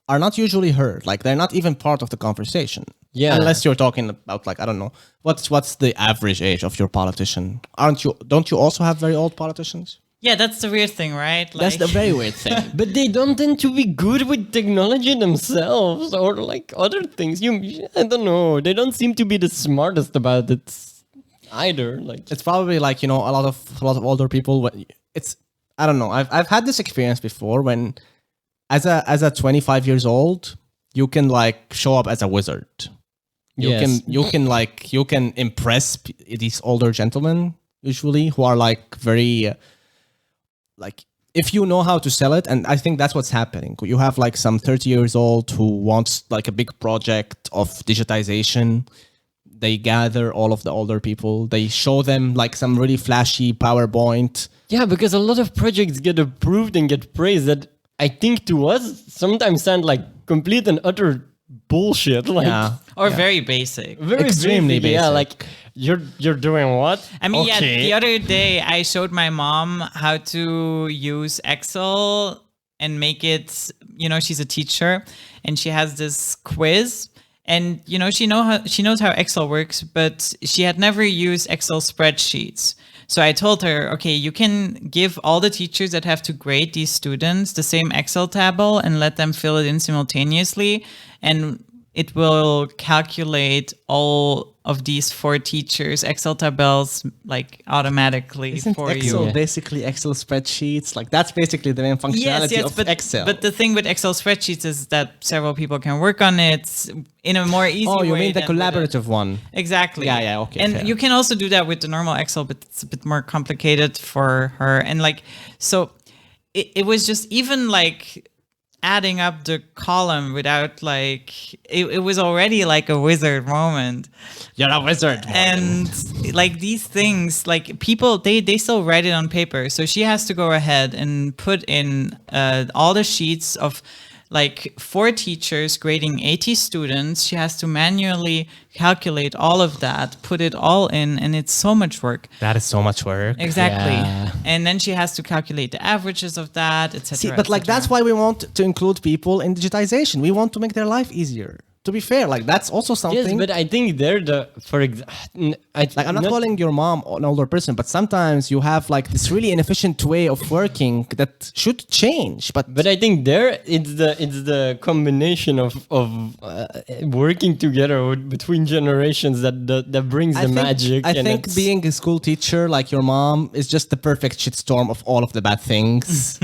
are not usually heard. They're not even part of the conversation. Yeah. Unless you're talking about I don't know, what's the average age of your politician? Don't you also have very old politicians? Yeah, that's the weird thing, right? That's the very weird thing. But they don't tend to be good with technology themselves, or other things. I don't know. They don't seem to be the smartest about it either. It's probably a lot of older people. It's I don't know. I've had this experience before when, as a 25 years old, you can show up as a wizard. You can impress these older gentlemen usually who are very. If you know how to sell it, and I think that's what's happening. You have some 30 years old who wants a big project of digitization. They gather all of the older people. They show them some really flashy PowerPoint. Yeah, because a lot of projects get approved and get praised that I think to us sometimes sound like complete and utter bullshit. Very basic. Very Extremely basic. Yeah, you're doing what? I mean, Okay. the other day I showed my mom how to use Excel and make it, she's a teacher and she has this quiz, and she knows how Excel works, but she had never used Excel spreadsheets. So I told her, okay, you can give all the teachers that have to grade these students the same Excel table and let them fill it in simultaneously. And it will calculate all of these for teachers Excel tabels like automatically Isn't for Excel you. basically Excel spreadsheets? Like that's basically the main functionality of Excel. But the thing with Excel spreadsheets is that several people can work on it in a more easy way. oh, you mean the than with a- collaborative one? Exactly. Yeah, okay, And fair. you can also do that with the normal Excel, but it's a bit more complicated for her. And like, so it was just even like adding up the column without like, it was already like a wizard moment. You're a wizard. And like these things, like people, they still write it on paper. So she has to go ahead and put in all the sheets of like 4 teachers grading 80 students. She has to manually calculate all of that, put it all in, and it's so much work. That is so much work. Exactly. Yeah. And then she has to calculate the averages of that, etc. See, but like that's why we want to include people in digitization. We want to make their life easier. To be fair, like that's also something. Yes, but I think they're like I'm not calling your mom an older person, but sometimes you have like this really inefficient way of working that should change. But I think there it's the combination of working together between generations that brings the magic. I and think it's- being a school teacher like your mom is just the perfect shitstorm of all of the bad things.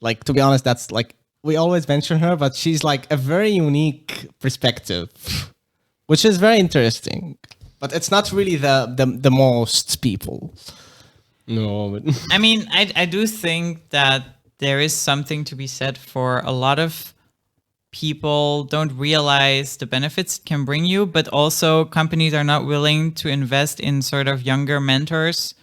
Like to be honest, that's like we always mention her, but she's like a very unique perspective, which is very interesting. But it's not really the most people. no, but I mean, I do think that there is something to be said for a lot of people don't realize the benefits it can bring you, but also companies are not willing to invest in sort of younger mentors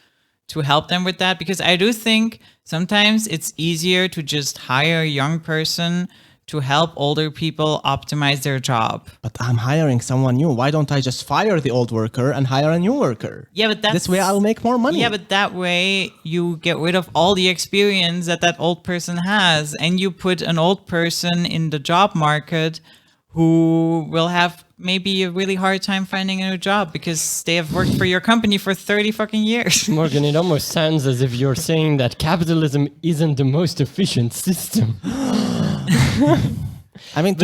to help them with that. Because I do think sometimes it's easier to just hire a young person to help older people optimize their job. But I'm hiring someone new. Why don't I just fire the old worker and hire a new worker? Yeah, but that's... This way I'll make more money. Yeah, but that way you get rid of all the experience that old person has, and you put an old person in the job market who will have maybe a really hard time finding a new job because they have worked for your company for 30 fucking years. Morgan, it almost sounds as if you're saying that capitalism isn't the most efficient system. I mean,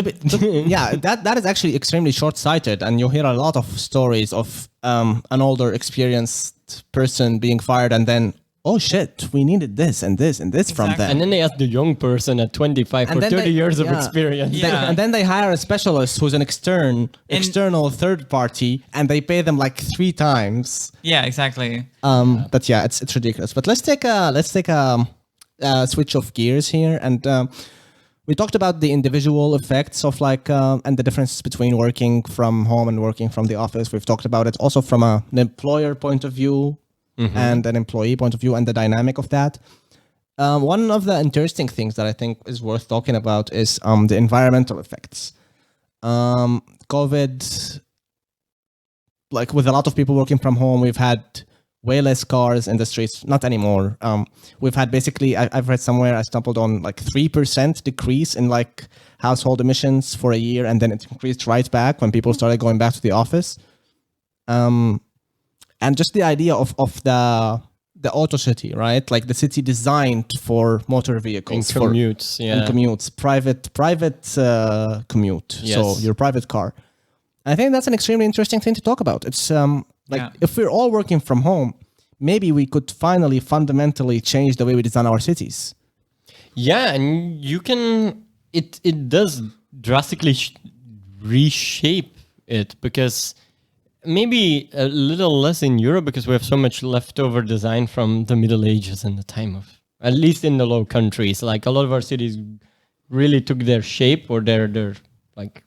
yeah, that is actually extremely short-sighted, and you hear a lot of stories of an older, experienced person being fired, and then, oh shit, we needed this and this and this from them. And then they ask the young person at 25 And for then 30 they- years of yeah. experience. Yeah. And then they hire a specialist who's an external third party, and they pay them like 3 times. Yeah, exactly. But yeah, it's ridiculous. But let's take a switch of gears here, and we talked about the individual effects of like and the difference between working from home and working from the office. We've talked about it also from an employer point of view and an employee point of view, and the dynamic of that. One of the interesting things that I think is worth talking about is the environmental effects. COVID, like with a lot of people working from home, we've had way less cars in the streets. Not anymore. We've had basically, I've read somewhere, I stumbled on like 3% decrease in like household emissions for a year, and then it increased right back when people started going back to the office. And just the idea of the auto city, right? Like the city designed for motor vehicles, And commutes, and commutes, private commute. Yes. So your private car. I think that's an extremely interesting thing to talk about. It's if we're all working from home, maybe we could finally fundamentally change the way we design our cities. Yeah, and you can. It does drastically reshape it, because maybe a little less in Europe because we have so much leftover design from the Middle Ages and the time of, at least in the Low Countries. Like a lot of our cities really took their shape, or their like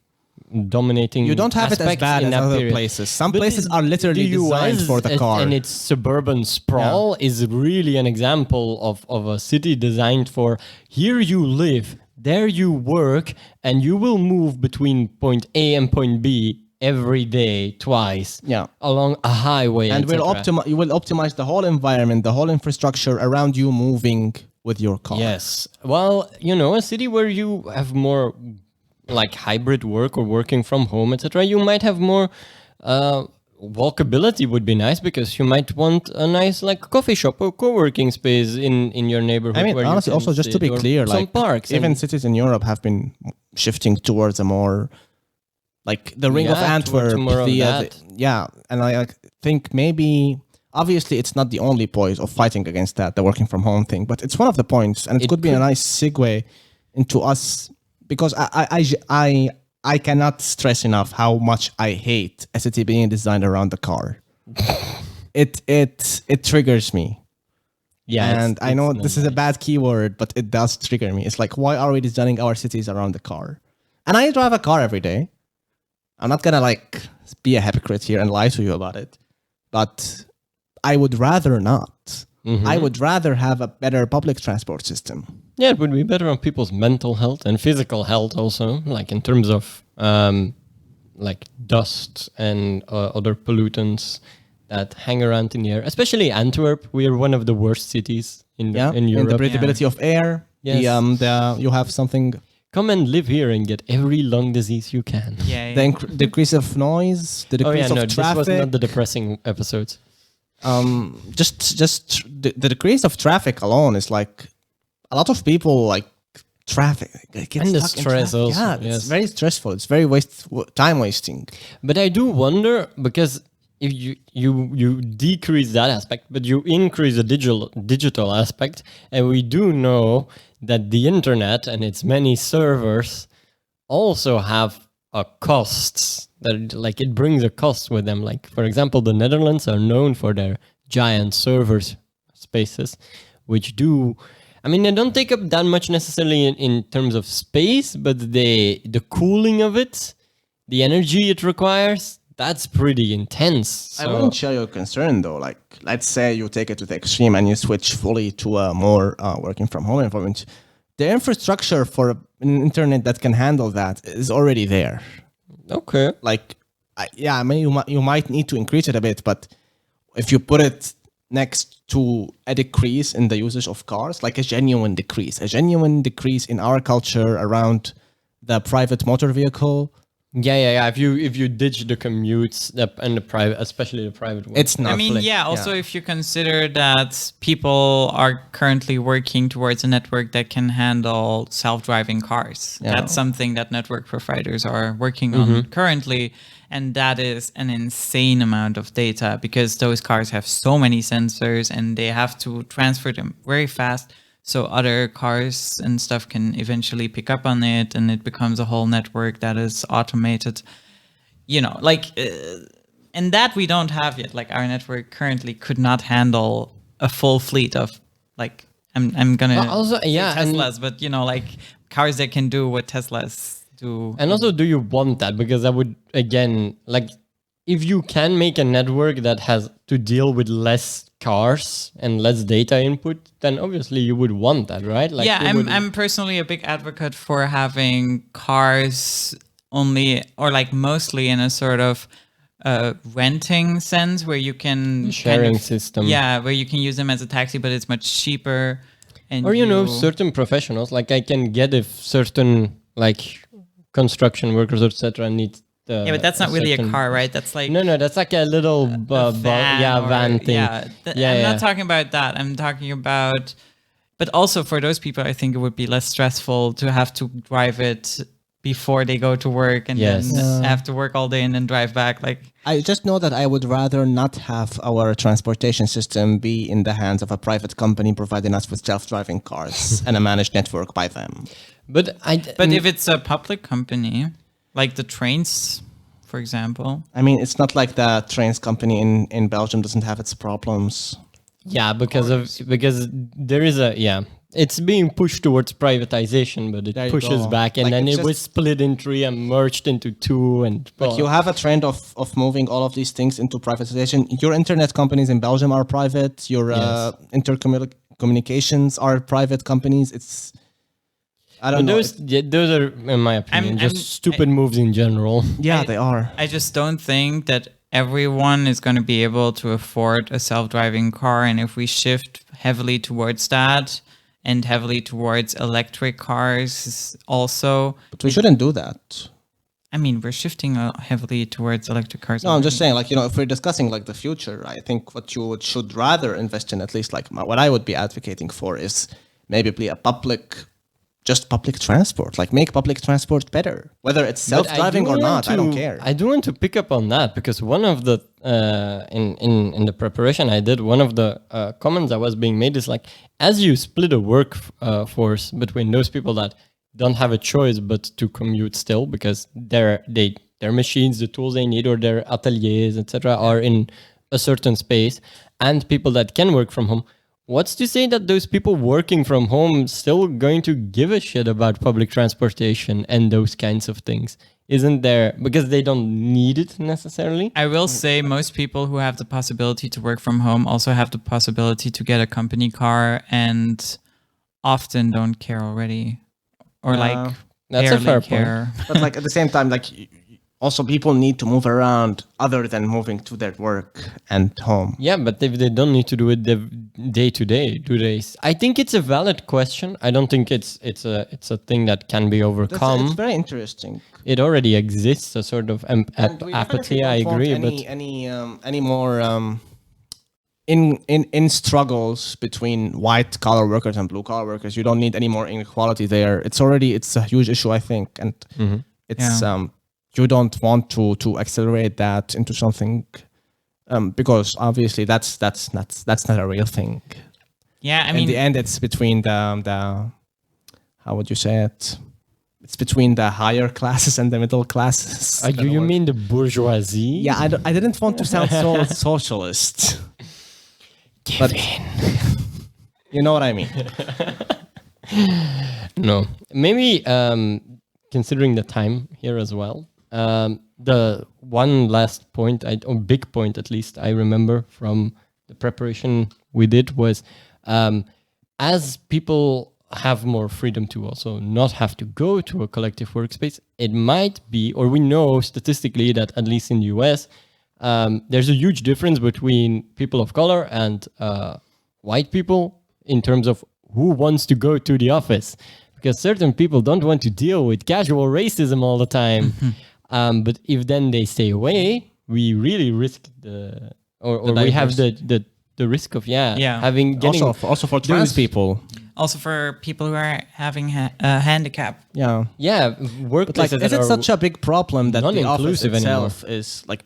dominating. You don't have it as aspects bad in as that other period. places. Some But places are literally the designed US for the car. and its suburban sprawl is really an example of a city designed for here you live, there you work, and you will move between point A and point B every day, twice, along a highway. And you will optimize the whole environment, the whole infrastructure around you moving with your car. Yes. Well, a city where you have more like hybrid work or working from home, etc., you might have more walkability would be nice, because you might want a nice like coffee shop or co-working space in your neighborhood. I mean, where you honestly, can also just to be sit, or clear, some like parks. even and- cities in Europe have been shifting towards a more like the Ring of Yeah, Antwerp. more of that. And I think maybe obviously it's not the only point of fighting against that, the working from home thing, but it's one of the points, and it could be a nice segue into us, because I cannot stress enough how much I hate a city being designed around the car. It triggers me. Yeah, And I know it's this not is a nice. bad keyword, but it does trigger me. It's like, why are we designing our cities around the car? And I drive a car every day. I'm not gonna like be a hypocrite here and lie to you about it, but I would rather not. I would rather have a better public transport system. Yeah, it would be better on people's mental health and physical health also, like in terms of like dust and other pollutants that hang around in the air. Especially Antwerp, we are one of the worst cities in Europe. And the breathability of air. Yes. You have something. Come and live here and get every lung disease you can. Yeah. The decrease of noise, the decrease of traffic. This was not the depressing episode. Just the decrease of traffic alone is like a lot of people like traffic. And the stress also. Yeah, yes. it's very stressful. It's very time wasting. But I do wonder, because if you decrease that aspect, but you increase the digital aspect, and we do know that the internet and its many servers also have a costs that, like, it brings a cost with them. Like, for example, the Netherlands are known for their giant servers spaces, which do, I mean, they don't take up that much necessarily in terms of space, but the cooling of it, the energy it requires, that's pretty intense. So, I wouldn't share your concern though. Like, let's say you take it to the extreme and you switch fully to a more working from home environment. The infrastructure for an internet that can handle that is already there. okay. Like, I mean, you might need to increase it a bit, but if you put it next to a decrease in the usage of cars, like a genuine decrease in our culture around the private motor vehicle. Yeah. If you ditch the commutes and the private, especially the private ones. It's not. I mean, also if you consider that people are currently working towards a network that can handle self-driving cars. Yeah. That's something that network providers are working on currently. And that is an insane amount of data, because those cars have so many sensors and they have to transfer them very fast, so other cars and stuff can eventually pick up on it, and it becomes a whole network that is automated. You know, like, and that we don't have yet. Like, our network currently could not handle a full fleet of, like, I'm gonna also, say yeah, and- Teslas, but you know, like cars that can do what Teslas do. And also, do you want that? Because I would, again, like, if you can make a network that has to deal with less cars and less data input, then obviously you would want that, right? Like, yeah, you would- I'm personally a big advocate for having cars only, or like mostly, in a sort of renting sense, where you can sharing system. Yeah, where you can use them as a taxi, but it's much cheaper. And Or, certain professionals, like I can get if certain, like, construction workers, etc. need yeah, but that's not really a certain- car, right? That's like No, that's like a little van thing. I'm not talking about that. I'm talking about, but also for those people, I think it would be less stressful to have to drive it before they go to work and Yes. then have to work all day and then drive back. Like, I just know that I would rather not have our transportation system be in the hands of a private company providing us with self-driving cars and a managed network by them. But if it's a public company, like the trains, for example. I mean, it's not like the trains company in Belgium doesn't have its problems. yeah, because there is it's being pushed towards privatization, but There it you pushes go. back, and Like, then it's it was split in three and merged into two, and Like, you have a trend of moving all of these things into privatization. Your internet companies in Belgium are private. Your Yes. intercommunications are private companies. It's, I don't But know. those are, in my opinion, just stupid moves in general. Yeah, they are. I just don't think that everyone is going to be able to afford a self-driving car. And if we shift heavily towards that and heavily towards electric cars also, But we shouldn't do that. I mean, we're shifting heavily towards electric cars. No, I'm just saying, like, if we're discussing like the future, I think what you should rather invest in, at least like what I would be advocating for, is maybe a public just public transport. Like make public transport better, whether it's self-driving or not. I don't care. I do want to pick up on that because one of the in the preparation I did, one of the comments that was being made is like, as you split a work force between those people that don't have a choice but to commute still because their machines, the tools they need, or their ateliers, etc., are in a certain space, and people that can work from home. What's to say that those people working from home still going to give a shit about public transportation and those kinds of things? Isn't there, because they don't need it necessarily? I will say most people who have the possibility to work from home also have the possibility to get a company car and often don't care already. Or like That's a fair care. point. But like at the same time, like also people need to move around other than moving to their work and home. Yeah, but if they don't need to do it day to day, do they? I think it's a valid question. I don't think it's a thing that can be overcome. It's very interesting. It already exists, a sort of And we apathy. definitely I don't want agree, any more in struggles between white collar workers and blue collar workers. You don't need any more inequality there. It's a huge issue, I think, and it's you don't want to accelerate that into something because obviously that's not a real thing. Yeah, I In mean, the end, it's between the how would you say it? It's between the higher classes and the middle classes. but you mean the bourgeoisie? Yeah, I didn't want to sound so socialist. But you know what I mean. No, maybe considering the time here as well. The one last point, or big point at least, I remember from the preparation we did was as people have more freedom to also not have to go to a collective workspace, it might be, or we know statistically that at least in the US, there's a huge difference between people of color and white people in terms of who wants to go to the office. Because certain people don't want to deal with casual racism all the time. But if then they stay away, we really risk we have the risk of getting also for trans people. also for people who are having a handicap. workplaces Is it such a big problem that the office non-inclusive itself is like,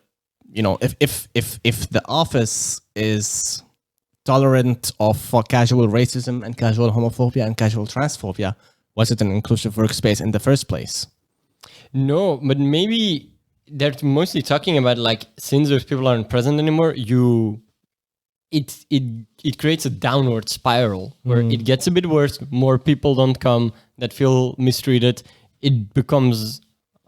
you know, if the office is tolerant of casual racism and casual homophobia and casual transphobia, was it an inclusive workspace in the first place? No, but maybe they're mostly talking about like, since those people aren't present anymore, it creates a downward spiral where it gets a bit worse. More people don't come that feel mistreated. It becomes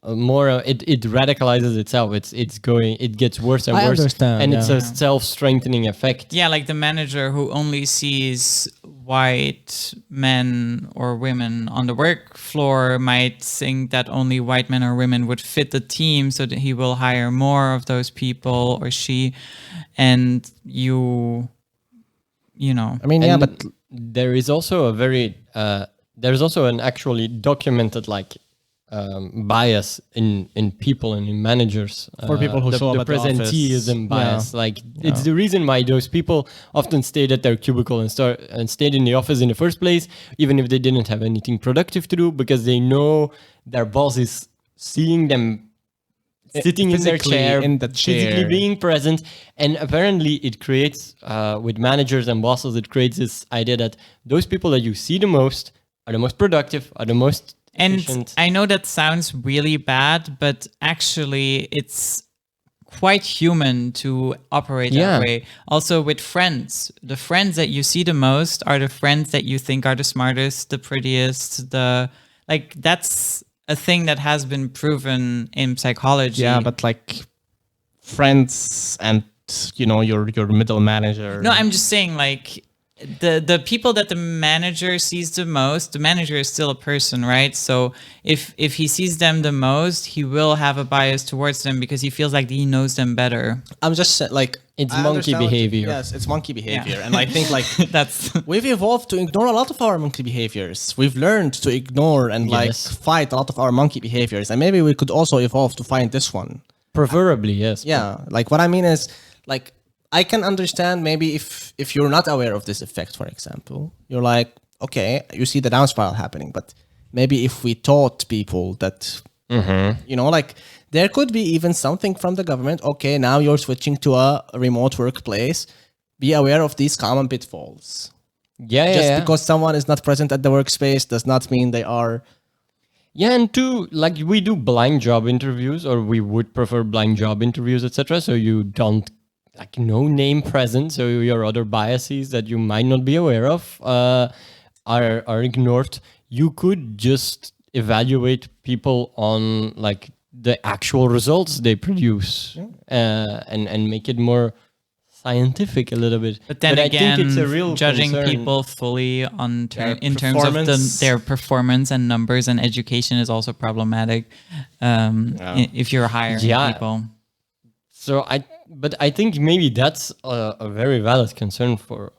it radicalizes itself. It gets worse and worse. I understand, and it's a self-strengthening effect. Yeah, like the manager who only sees white men or women on the work floor might think that only white men or women would fit the team, so that he will hire more of those people, or she. And you know. I mean, And but there is also there's also an actually documented bias in people and in managers For people who show up the at the office. presenteeism bias. Yeah. It's the reason why those people often stayed at their cubicle and stayed in the office in the first place, even if they didn't have anything productive to do, because they know their boss is seeing them sitting in their chair, physically being present. And apparently it creates, with managers and bosses, it creates this idea that those people that you see the most are the most productive, are the most efficient. I know that sounds really bad, but actually it's quite human to operate that way. Also with friends. The friends that you see the most are the friends that you think are the smartest, the prettiest, that's a thing that has been proven in psychology. Yeah, but like friends and your middle manager. No, I'm just saying the people that the manager sees the most, the manager is still a person, right? So if he sees them the most, he will have a bias towards them because he feels like he knows them better. I'm just it's monkey behavior. Yes, it's monkey behavior. And I think that's we've evolved to ignore a lot of our monkey behaviors. We've learned to ignore and fight a lot of our monkey behaviors. And maybe we could also evolve to find this one. Preferably, yes. Yeah, what I mean is I can understand maybe if you're not aware of this effect, for example, you're like, okay, you see the down spiral happening, but maybe if we taught people that, like there could be even something from the government. Okay, now you're switching to a remote workplace. Be aware of these common pitfalls. Just because someone is not present at the workspace does not mean they are. Yeah, and two, like we do blind job interviews, or we would prefer blind job interviews, etc. So you don't like no name present, so your other biases that you might not be aware of are ignored. You could just evaluate people on like the actual results they produce, and make it more scientific a little bit. But then again, I think it's a real judging concern. people fully on in terms of performance. their performance and numbers and education is also problematic if you're hiring people. So I think maybe that's a very valid concern for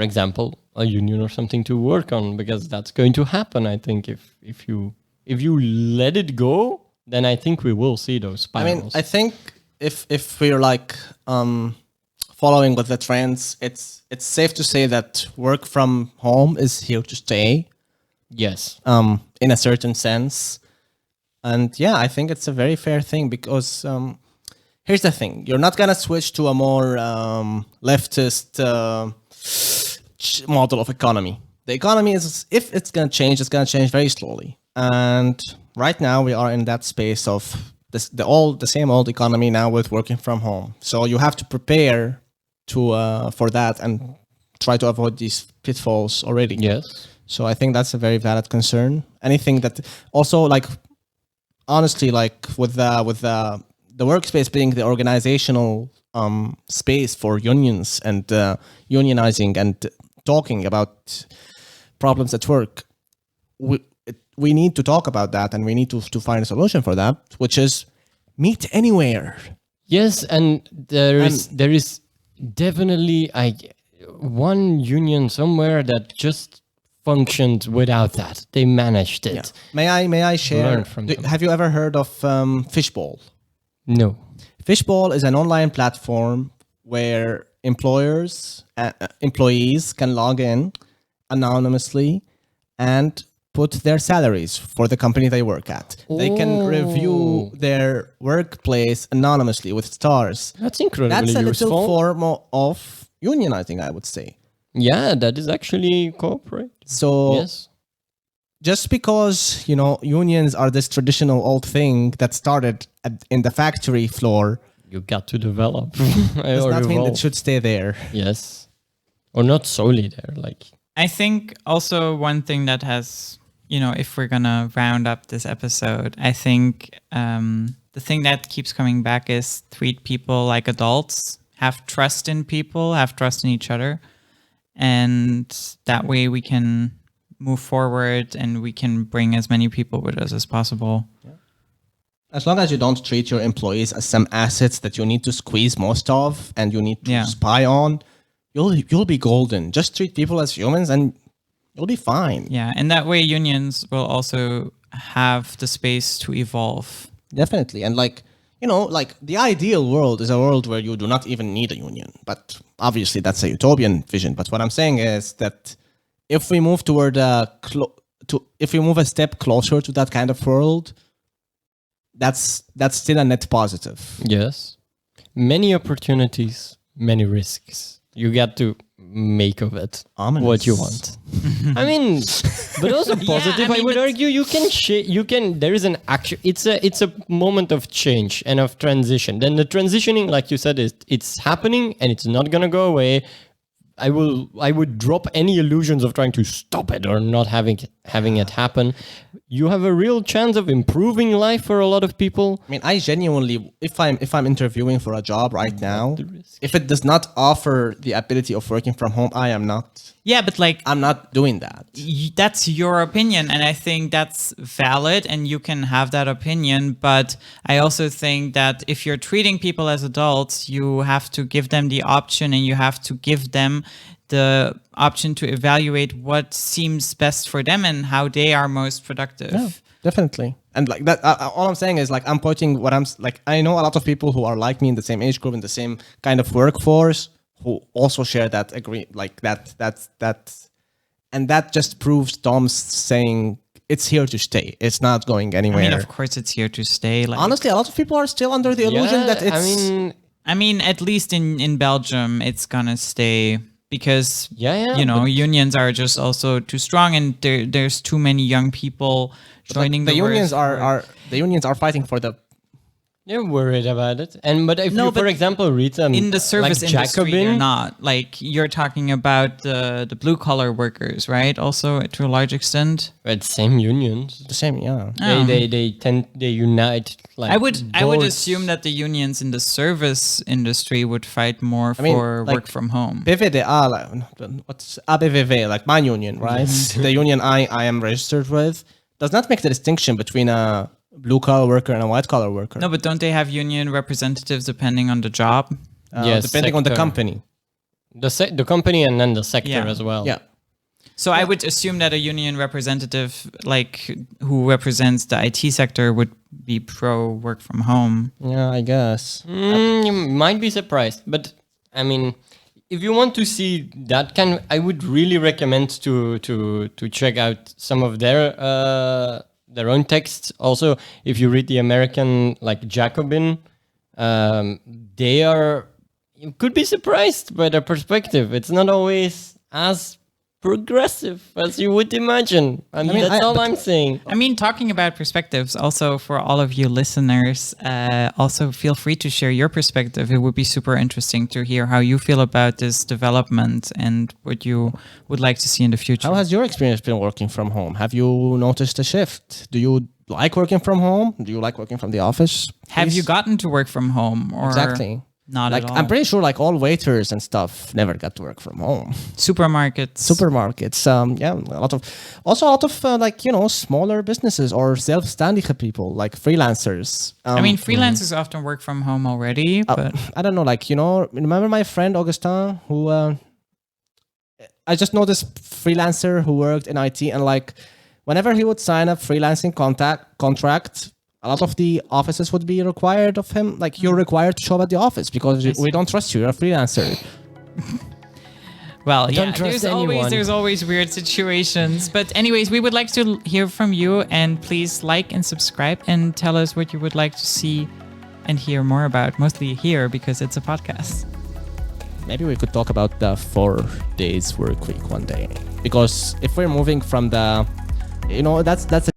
example, a union or something to work on, because that's going to happen. I think if you let it go, then I think we will see those spirals. I mean, I think if we're like following with the trends, it's safe to say that work from home is here to stay. Yes. In a certain sense. And yeah, I think it's a very fair thing because here's the thing. You're not going to switch to a more leftist model of economy. The economy is, if it's going to change very slowly. And right now we are in that space of the same old economy now with working from home. So you have to prepare for that and try to avoid these pitfalls already. Yes. So I think that's a very valid concern. Anything that also, like, honestly, like with the workspace being the organizational space for unions and unionizing and talking about problems at work, we need to talk about that, and we need to find a solution for that, which is meet anywhere. Yes, and there is definitely one union somewhere that just functioned without that. They managed it. Yeah. May I share? Learn from them. Have you ever heard of Fishbowl? No. Fishbowl is an online platform where employees can log in anonymously and put their salaries for the company they work at. They can review their workplace anonymously with stars. That's incredibly That's a useful. little form of unionizing, I would say. Yeah, that is actually cooperate. So Yes. just because, unions are this traditional old thing that started in the factory floor, You got to develop. does or not mean evolve. it should stay there. Yes. Or not solely there. Like, I think also one thing that has, if we're going to round up this episode, I think the thing that keeps coming back is treat people like adults, have trust in people, have trust in each other. And that way we can move forward and we can bring as many people with us as possible. As long as you don't treat your employees as some assets that you need to squeeze most of and you need to spy on, you'll be golden. Just treat people as humans and you'll be fine. Yeah, and that way unions will also have the space to evolve. Definitely. And like the ideal world is a world where you do not even need a union. But obviously that's a utopian vision. But what I'm saying is that if we move toward if we move a step closer to that kind of world, that's still a net positive. yes. Many opportunities, many risks. You got to make of it Ominous. what you want. I mean, but also positive. I would argue you can. There is an action. It's a moment of change and of transition. Then the transitioning, like you said, it's happening and it's not gonna go away. I would drop any illusions of trying to stop it or not having it happen. You have a real chance of improving life for a lot of people. I mean, I genuinely, if I'm interviewing for a job right now, if it does not offer the ability of working from home, I am not. Yeah, but I'm not doing that. That's your opinion, and I think that's valid, and you can have that opinion. But I also think that if you're treating people as adults, you have to give them the option, and you have to give them the option to evaluate what seems best for them and how they are most productive. Yeah, definitely. And like that, all I'm saying is like I'm pointing what I'm like. I know a lot of people who are like me in the same age group, in the same kind of workforce, who also share that and that just proves Tom's saying it's here to stay. It's not going anywhere. I mean, of course, it's here to stay. Like, honestly, a lot of people are still under the illusion that it's. I mean, at least in Belgium, it's gonna stay because unions are just also too strong, and there's too many young people joining the unions the unions are fighting for the. They're worried about it, but if you, for example, read in the service like industry, Jacobin, you're not. Like, you're talking about the blue collar workers, right? Also, to a large extent, but same unions. The same, yeah. They unite. Like, I would assume that the unions in the service industry would fight more for work from home. PVDA, what's ABVV, like my union, right? The union I am registered with does not make the distinction between a blue collar worker and a white collar worker. No, but don't they have union representatives depending on the job? Yes, depending on the company. The company and then the sector as well. Yeah. So I would assume that a union representative, like who represents the IT sector, would be pro work from home. Yeah, I guess. You might be surprised, but I mean, if you want to see that kind, I would really recommend to check out some of their own texts. Also, if you read the American like Jacobin, you could be surprised by their perspective. It's not always as progressive as you would imagine. I mean, that's all I'm saying. I mean, talking about perspectives, also for all of you listeners, also feel free to share your perspective. It would be super interesting to hear how you feel about this development and what you would like to see in the future. How has your experience been working from home? Have you noticed a shift? Do you like working from home? Do you like working from the office? Have you gotten to work from home? Or exactly. Not like, at all. I'm pretty sure like all waiters and stuff never got to work from home. Supermarkets, a lot of like, smaller businesses or self-standing people, like freelancers. I mean, freelancers often work from home already, but I don't know, like, remember my friend Augustin, who I just know this freelancer who worked in IT, and like whenever he would sign a freelancing contract, a lot of the offices would be required of him. Like, you're required to show up at the office because we don't trust you. You're a freelancer. Well, yeah, there's always weird situations. But anyways, we would like to hear from you, and please like and subscribe and tell us what you would like to see and hear more about. Mostly here, because it's a podcast. Maybe we could talk about the 4 days work week one day. Because if we're moving from the, that's